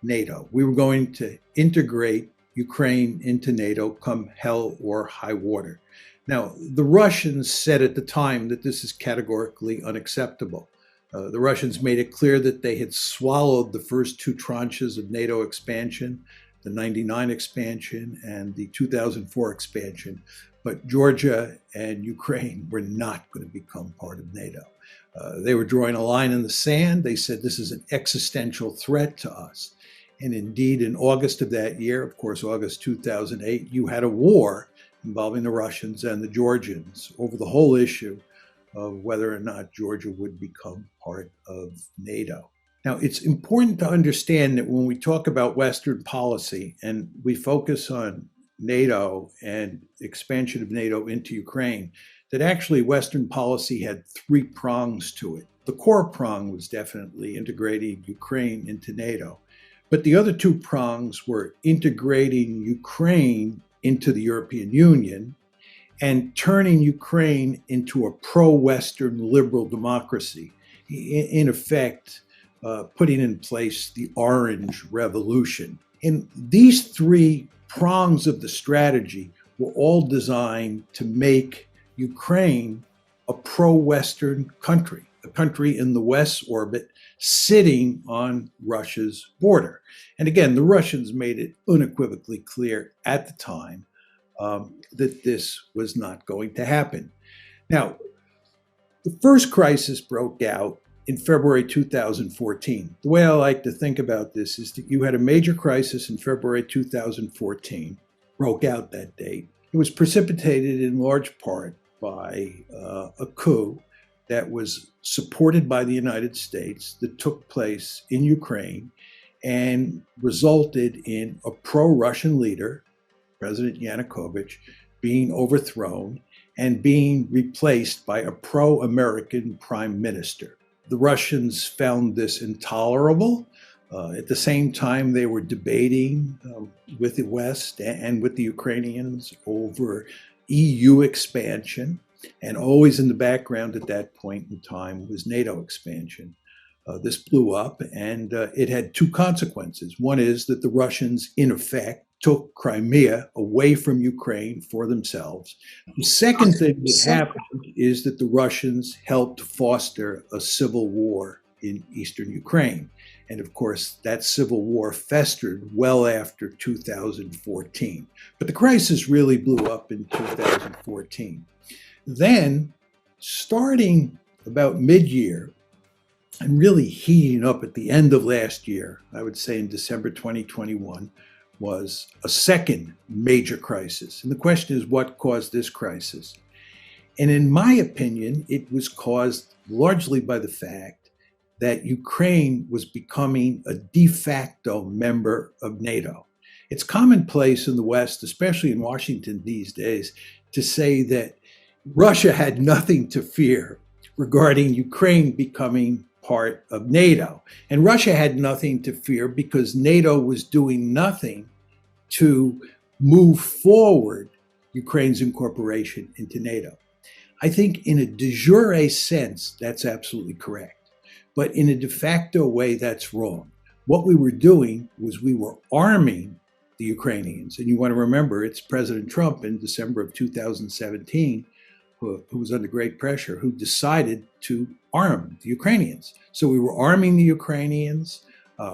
NATO. We were going to integrate Ukraine into NATO come hell or high water. Now, the Russians said at the time that this is categorically unacceptable. The Russians made it clear that they had swallowed the first two tranches of NATO expansion, the 99 expansion and the 2004 expansion, but Georgia and Ukraine were not going to become part of NATO. They were drawing a line in the sand. They said this is an existential threat to us. And indeed, in August of that year, of course, August 2008, you had a war involving the Russians and the Georgians over the whole issue of whether or not Georgia would become part of NATO. Now, it's important to understand that when we talk about Western policy and we focus on NATO and expansion of NATO into Ukraine, that actually Western policy had three prongs to it. The core prong was definitely integrating Ukraine into NATO. But the other two prongs were integrating Ukraine into the European Union and turning Ukraine into a pro-Western liberal democracy. In effect, putting in place the Orange Revolution. And these three prongs of the strategy were all designed to make Ukraine a pro-Western country, a country in the West orbit sitting on Russia's border. And again, the Russians made it unequivocally clear at the time that this was not going to happen. Now, the first crisis broke out in February 2014. The way I like to think about this is that you had a major crisis in February 2014. broke out that date. It was precipitated in large part by a coup that was supported by the United States that took place in Ukraine and resulted in a pro-Russian leader, President Yanukovych, being overthrown and being replaced by a pro-American prime minister. The Russians found this intolerable. At the same time, they were debating with the West and with the Ukrainians over EU expansion. And always in the background at that point in time was NATO expansion. This blew up, and it had two consequences. One is that the Russians, in effect, took Crimea away from Ukraine for themselves. The second thing that happened is that the Russians helped foster a civil war in eastern Ukraine. And of course, that civil war festered well after 2014. But the crisis really blew up in 2014. Then, starting about mid-year, and really heating up at the end of last year, I would say in December 2021, was a second major crisis. And the question is, what caused this crisis? And in my opinion, it was caused largely by the fact that Ukraine was becoming a de facto member of NATO. It's commonplace in the West, especially in Washington these days, to say that Russia had nothing to fear regarding Ukraine becoming part of NATO. And Russia had nothing to fear because NATO was doing nothing to move forward Ukraine's incorporation into NATO. I think in a de jure sense, that's absolutely correct. But in a de facto way, that's wrong. What we were doing was we were arming the Ukrainians. And you want to remember, it's President Trump in December of 2017 who was under great pressure, who decided to arm the Ukrainians. So we were arming the Ukrainians,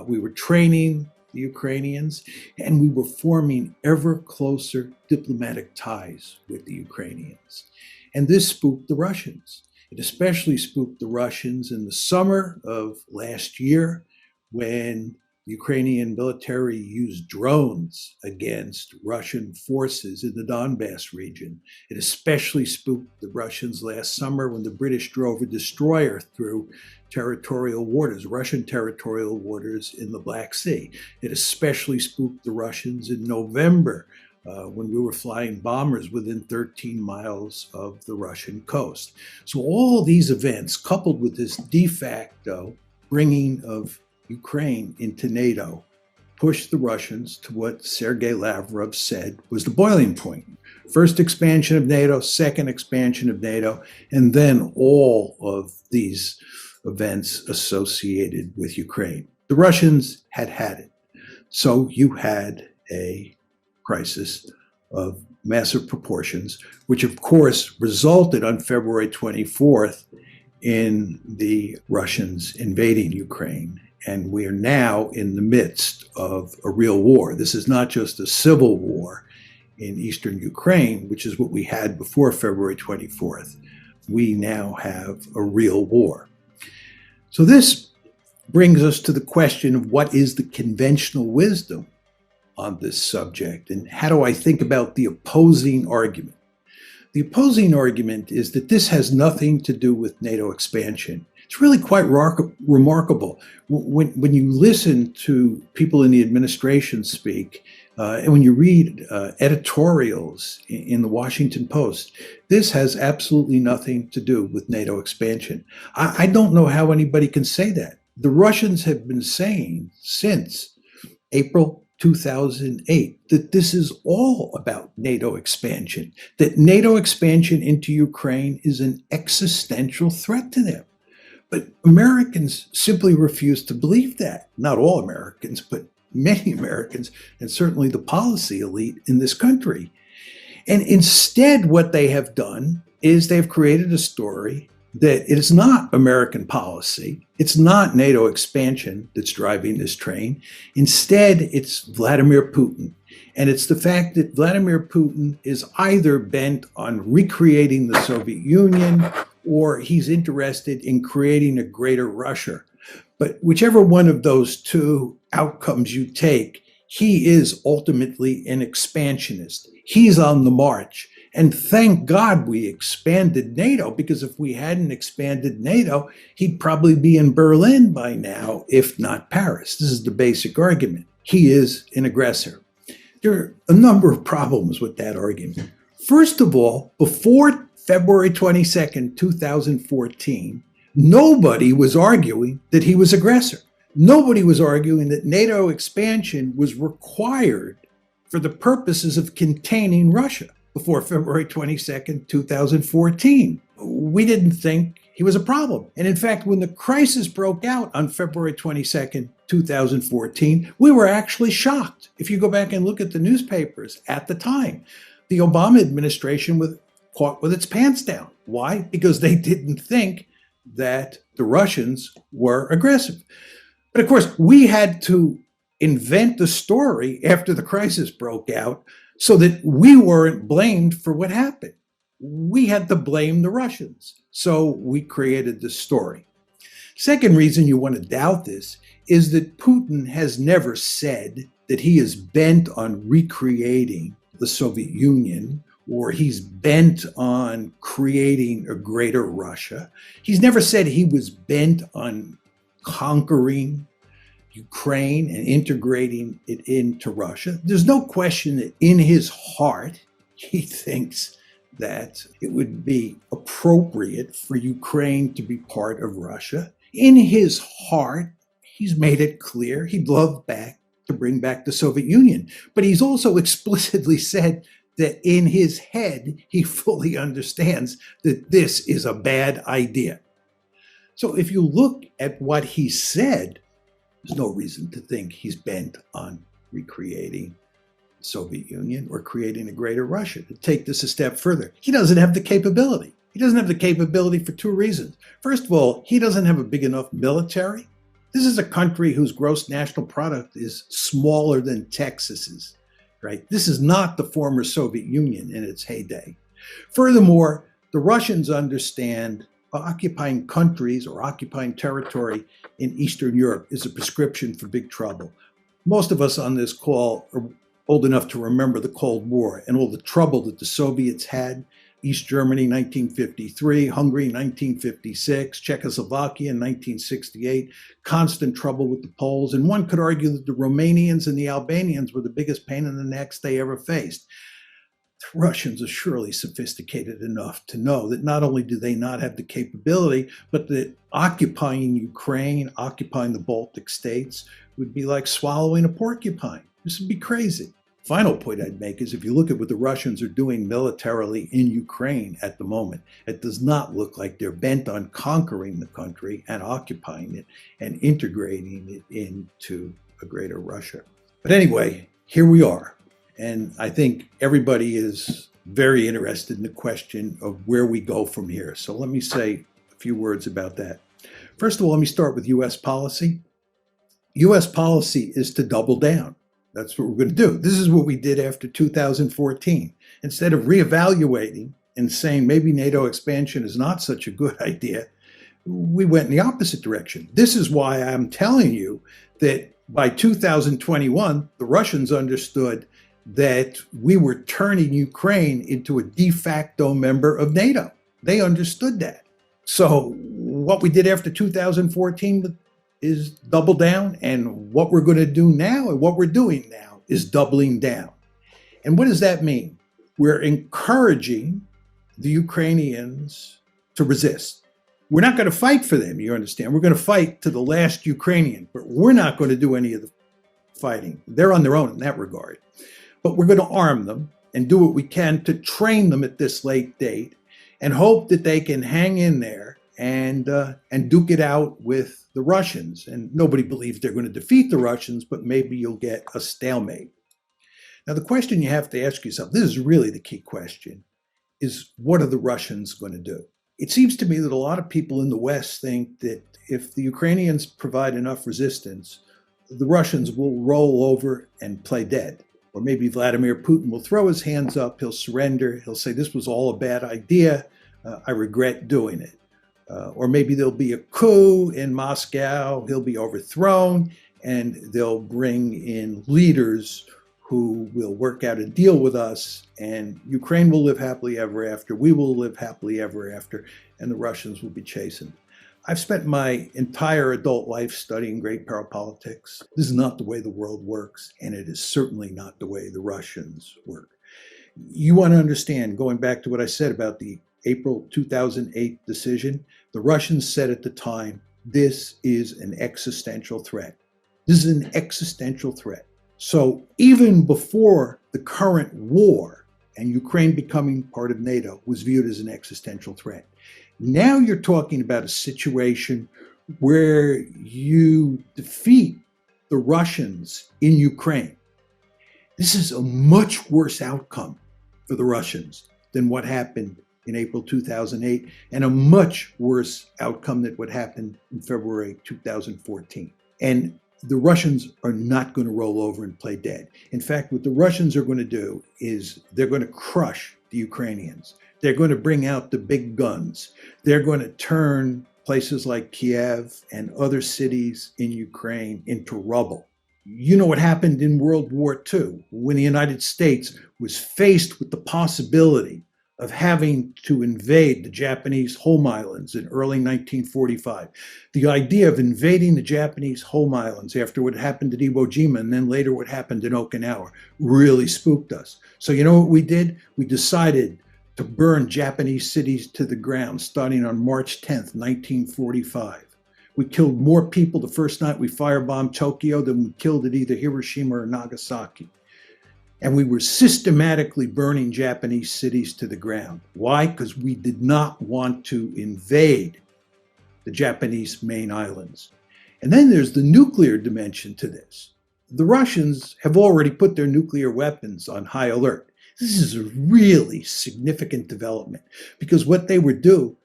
we were training the Ukrainians, and we were forming ever closer diplomatic ties with the Ukrainians. And this spooked the Russians. It especially spooked the Russians in the summer of last year when the Ukrainian military used drones against Russian forces in the Donbass region. It especially spooked the Russians last summer when the British drove a destroyer through territorial waters, Russian territorial waters in the Black Sea. It especially spooked the Russians in November when we were flying bombers within 13 miles of the Russian coast. So all these events, coupled with this de facto bringing of Ukraine into NATO, pushed the Russians to what Sergei Lavrov said was the boiling point. First expansion of NATO, second expansion of NATO, and then all of these events associated with Ukraine. The Russians had it. So you had a crisis of massive proportions, which of course resulted on February 24th in the Russians invading Ukraine. And we are now in the midst of a real war. This is not just a civil war in eastern Ukraine, which is what we had before February 24th. We now have a real war. So this brings us to the question of what is the conventional wisdom on this subject, and how do I think about the opposing argument? The opposing argument is that this has nothing to do with NATO expansion. It's really quite remarkable. When you listen to people in the administration speak, and when you read editorials in the Washington Post, this has absolutely nothing to do with NATO expansion. I don't know how anybody can say that. The Russians have been saying since April 2008 that this is all about NATO expansion, that NATO expansion into Ukraine is an existential threat to them. But Americans simply refuse to believe that. Not all Americans, but many Americans, and certainly the policy elite in this country. And instead, what they have done is they've created a story that it is not American policy. It's not NATO expansion that's driving this train. Instead, it's Vladimir Putin. And it's the fact that Vladimir Putin is either bent on recreating the Soviet Union or he's interested in creating a greater Russia. But whichever one of those two outcomes you take, He is ultimately an expansionist. He's on the march. And thank God we expanded NATO, because if we hadn't expanded NATO, he'd probably be in Berlin by now, if not Paris. This is the basic argument. He is an aggressor. There are a number of problems with that argument. First of all, before February 22nd, 2014, nobody was arguing that he was aggressor. Nobody was arguing that NATO expansion was required for the purposes of containing Russia before February 22nd, 2014. We didn't think he was a problem. And in fact, when the crisis broke out on February 22nd, 2014, we were actually shocked. If you go back and look at the newspapers at the time, the Obama administration was caught with its pants down. Why? Because they didn't think that the Russians were aggressive. But of course, we had to invent a story after the crisis broke out so that we weren't blamed for what happened. We had to blame the Russians. So we created this story. Second reason you want to doubt this is that Putin has never said that he is bent on recreating the Soviet Union, or he's bent on creating a greater Russia. He's never said he was bent on conquering Ukraine and integrating it into Russia. There's no question that in his heart, he thinks that it would be appropriate for Ukraine to be part of Russia. In his heart, he's made it clear he'd love to bring back the Soviet Union. But he's also explicitly said that in his head, he fully understands that this is a bad idea. So if you look at what he said, there's no reason to think he's bent on recreating the Soviet Union or creating a greater Russia. To take this a step further, he doesn't have the capability. He doesn't have the capability for two reasons. First of all, he doesn't have a big enough military. This is a country whose gross national product is smaller than Texas's, right? This is not the former Soviet Union in its heyday. Furthermore, the Russians understand occupying countries or occupying territory in Eastern Europe is a prescription for big trouble. Most of us on this call are old enough to remember the Cold War and all the trouble that the Soviets had. East Germany, 1953, Hungary, 1956, Czechoslovakia in 1968, constant trouble with the Poles. And one could argue that the Romanians and the Albanians were the biggest pain in the necks they ever faced. The Russians are surely sophisticated enough to know that not only do they not have the capability, but that occupying Ukraine, occupying the Baltic states would be like swallowing a porcupine. This would be crazy. Final point I'd make is if you look at what the Russians are doing militarily in Ukraine at the moment, it does not look like they're bent on conquering the country and occupying it and integrating it into a greater Russia. But anyway, here we are. And I think everybody is very interested in the question of where we go from here. So let me say a few words about that. First of all, let me start with U.S. policy. U.S. policy is to double down. That's what we're going to do. This is what we did after 2014. Instead of reevaluating and saying maybe NATO expansion is not such a good idea, we went in the opposite direction. This is why I'm telling you that by 2021, the Russians understood that we were turning Ukraine into a de facto member of NATO. They understood that. So what we did after 2014 is double down, and what we're going to do now and what we're doing now is doubling down. And what does that mean? We're encouraging the Ukrainians to resist. We're not going to fight for them, you understand. We're going to fight to the last Ukrainian, but we're not going to do any of the fighting. They're on their own in that regard. But we're going to arm them and do what we can to train them at this late date and hope that they can hang in there and duke it out with the Russians. And nobody believes they're going to defeat the Russians, but maybe you'll get a stalemate. Now, the question you have to ask yourself, this is really the key question, is what are the Russians going to do? It seems to me that a lot of people in the West think that if the Ukrainians provide enough resistance, the Russians will roll over and play dead. Or maybe Vladimir Putin will throw his hands up, he'll surrender, he'll say this was all a bad idea, I regret doing it. Or maybe there'll be a coup in Moscow, he'll be overthrown, and they'll bring in leaders who will work out a deal with us, and Ukraine will live happily ever after, we will live happily ever after, and the Russians will be chastened. I've spent my entire adult life studying great power politics. This is not the way the world works, and it is certainly not the way the Russians work. You want to understand, going back to what I said about the April 2008 decision, the Russians said at the time, this is an existential threat. This is an existential threat. So even before the current war and Ukraine becoming part of NATO was viewed as an existential threat, now you're talking about a situation where you defeat the Russians in Ukraine. This is a much worse outcome for the Russians than what happened in April 2008, and a much worse outcome than what happened in February 2014. And the Russians are not going to roll over and play dead. In fact, what the Russians are going to do is they're going to crush the Ukrainians. They're going to bring out the big guns. They're going to turn places like Kiev and other cities in Ukraine into rubble. You know what happened in World War II when the United States was faced with the possibility of having to invade the Japanese home islands in early 1945. The idea of invading the Japanese home islands after what happened at Iwo Jima and then later what happened in Okinawa really spooked us. So you know what we did? We decided to burn Japanese cities to the ground starting on March 10th, 1945. We killed more people the first night we firebombed Tokyo than we killed at either Hiroshima or Nagasaki. And we were systematically burning Japanese cities to the ground. Why? Because we did not want to invade the Japanese main islands. And then there's the nuclear dimension to this. The Russians have already put their nuclear weapons on high alert. This is a really significant development because what they were doing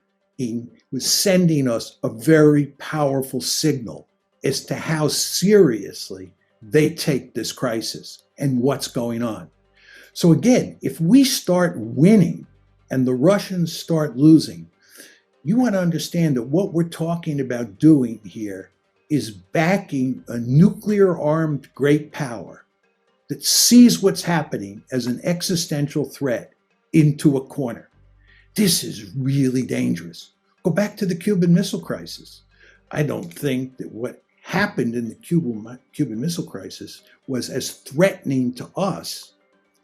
was sending us a very powerful signal as to how seriously they take this crisis and what's going on. So again, if we start winning and the Russians start losing, you want to understand that what we're talking about doing here is backing a nuclear-armed great power that sees what's happening as an existential threat into a corner. This is really dangerous. Go back to the Cuban Missile Crisis. I don't think that what happened in the Cuban Missile Crisis was as threatening to us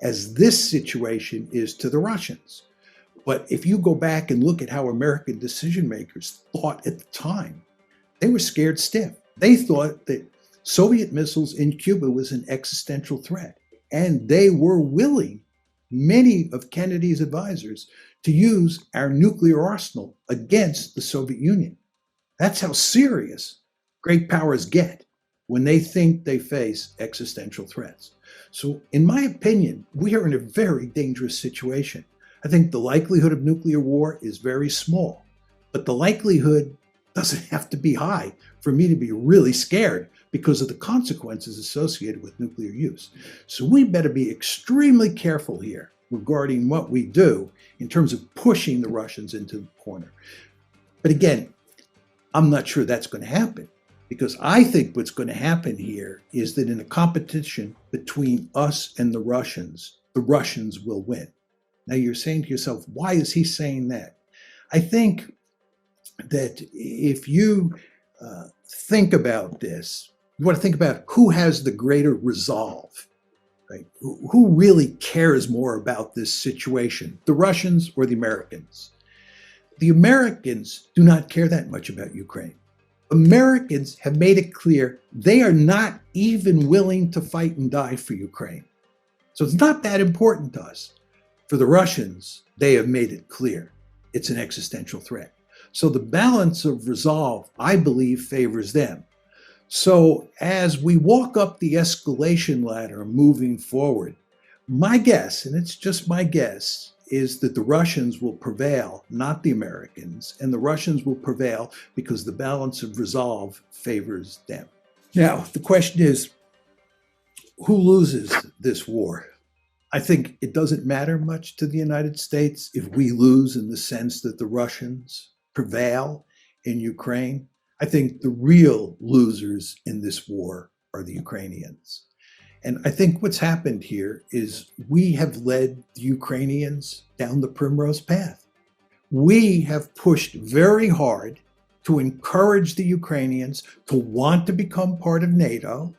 as this situation is to the Russians. But if you go back and look at how American decision makers thought at the time, they were scared stiff. They thought that Soviet missiles in Cuba was an existential threat. And they were willing, many of Kennedy's advisors, to use our nuclear arsenal against the Soviet Union. That's how serious great powers get when they think they face existential threats. So in my opinion, we are in a very dangerous situation. I think the likelihood of nuclear war is very small, but the likelihood doesn't have to be high for me to be really scared because of the consequences associated with nuclear use. So we better be extremely careful here regarding what we do in terms of pushing the Russians into the corner. But again, I'm not sure that's going to happen. Because I think what's going to happen here is that in a competition between us and the Russians will win. Now you're saying to yourself, why is he saying that? I think that if you think about this, you want to think about who has the greater resolve, right? Who really cares more about this situation, the Russians or the Americans? The Americans do not care that much about Ukraine. Americans have made it clear they are not even willing to fight and die for Ukraine. So it's not that important to us. For the Russians, they have made it clear it's an existential threat. So the balance of resolve, I believe, favors them. So as we walk up the escalation ladder moving forward, my guess, and it's just my guess, is that the Russians will prevail, not the Americans, and the Russians will prevail because the balance of resolve favors them. Now, the question is, who loses this war? I think it doesn't matter much to the United States if we lose in the sense that the Russians prevail in Ukraine. I think the real losers in this war are the Ukrainians. And I think what's happened here is we have led the Ukrainians down the primrose path. We have pushed very hard to encourage the Ukrainians to want to become part of NATO.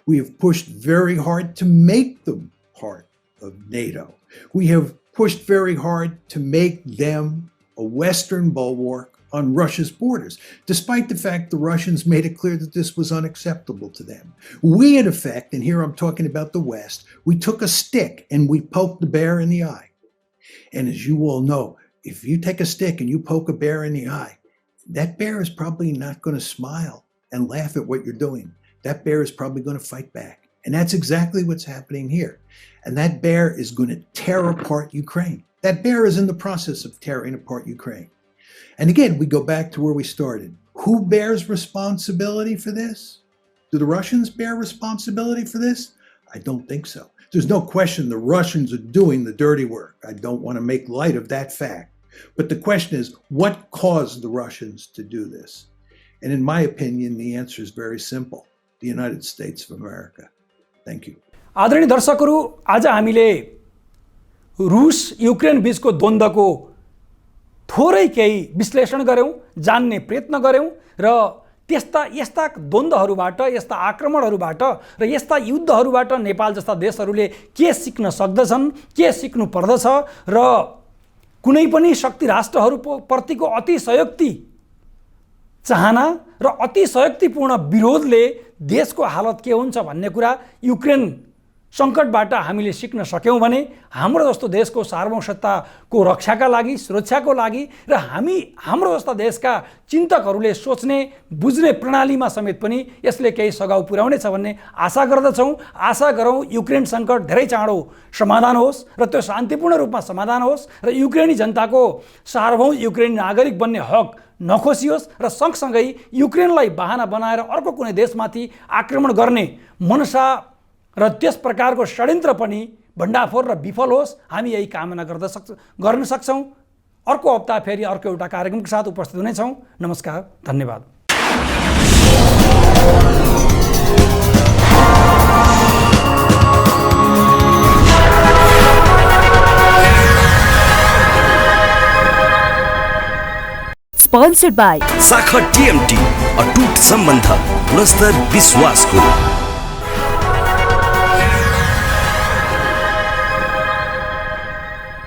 We have pushed very hard to make them part of NATO. We have pushed very hard to make them a Western bulwark on Russia's borders, despite the fact the Russians made it clear that this was unacceptable to them. We, in effect, and here I'm talking about the West, we took a stick and we poked the bear in the eye. And as you all know, if you take a stick and you poke a bear in the eye, that bear is probably not going to smile and laugh at what you're doing. That bear is probably going to fight back. And that's exactly what's happening here. And that bear is going to tear apart Ukraine. That bear is in the process of tearing apart Ukraine. And again, we go back to where we started. Who bears responsibility for this? Do the Russians bear responsibility for this? I don't think so. There's no question the Russians are doing the dirty work. I don't want to make light of that fact. But the question is, what caused the Russians to do this? And in my opinion, the answer is very simple. The United States of America. Thank you. आदरणीय दर्शकहरू, आज हामीले रुस Ukraine बीचको द्वन्द्वको थोरै केही विश्लेषण गर्यौं, जान्ने प्रयत्न गर्यौं र यस्ता द्वन्द्वहरूबाट, यस्ता आक्रमणहरूबाट र यस्ता युद्धहरूबाट नेपाल जस्ता देशहरूले के सिक्न सक्दछन्, के सिक्नु पर्दछ र कुनै पनि शक्ति राष्ट्रहरूप्रतिको अतिशयोक्ति चाहना र अतिशयोक्तिपूर्ण विरोधले देशको हालत के हुन्छ भन्ने कुरा युक्रेन सङ्कटबाट हामीले सिक्न सक्यौं भने हाम्रो जस्तो देशको सार्वभौमसत्ताको रक्षाका लागि, सुरक्षाको लागि र हाम्रो जस्ता देशका चिन्तकहरूले सोच्ने बुझ्ने प्रणालीमा समेत पनि यसले केही सघाउ पुर्याउनेछ भन्ने आशा गर्दछौं। आशा गरौँ युक्रेन सङ्कट धेरै चाँडो समाधान होस् र त्यो शान्तिपूर्ण रूपमा समाधान होस् र युक्रेनी जनताको सार्वभौम युक्रेनी नागरिक बन्ने हक नखोसियोस् र सँगसँगै युक्रेनलाई बहाना बनाएर अर्को कुनै देशमाथि आक्रमण गर्ने मनसा र त्यस प्रकारको षड्यन्त्र पनि भण्डाफोर र विफल होस्, हामी यही कामना गर्न सक्छौं। अर्को हप्ता फेरि अर्को एउटा कार्यक्रमको साथ उपस्थित हुनेछौं। नमस्कार, धन्यवाद। Sponsored by साखर TMT, अटूट सम्बन्ध, गुणस्तर विश्वासको।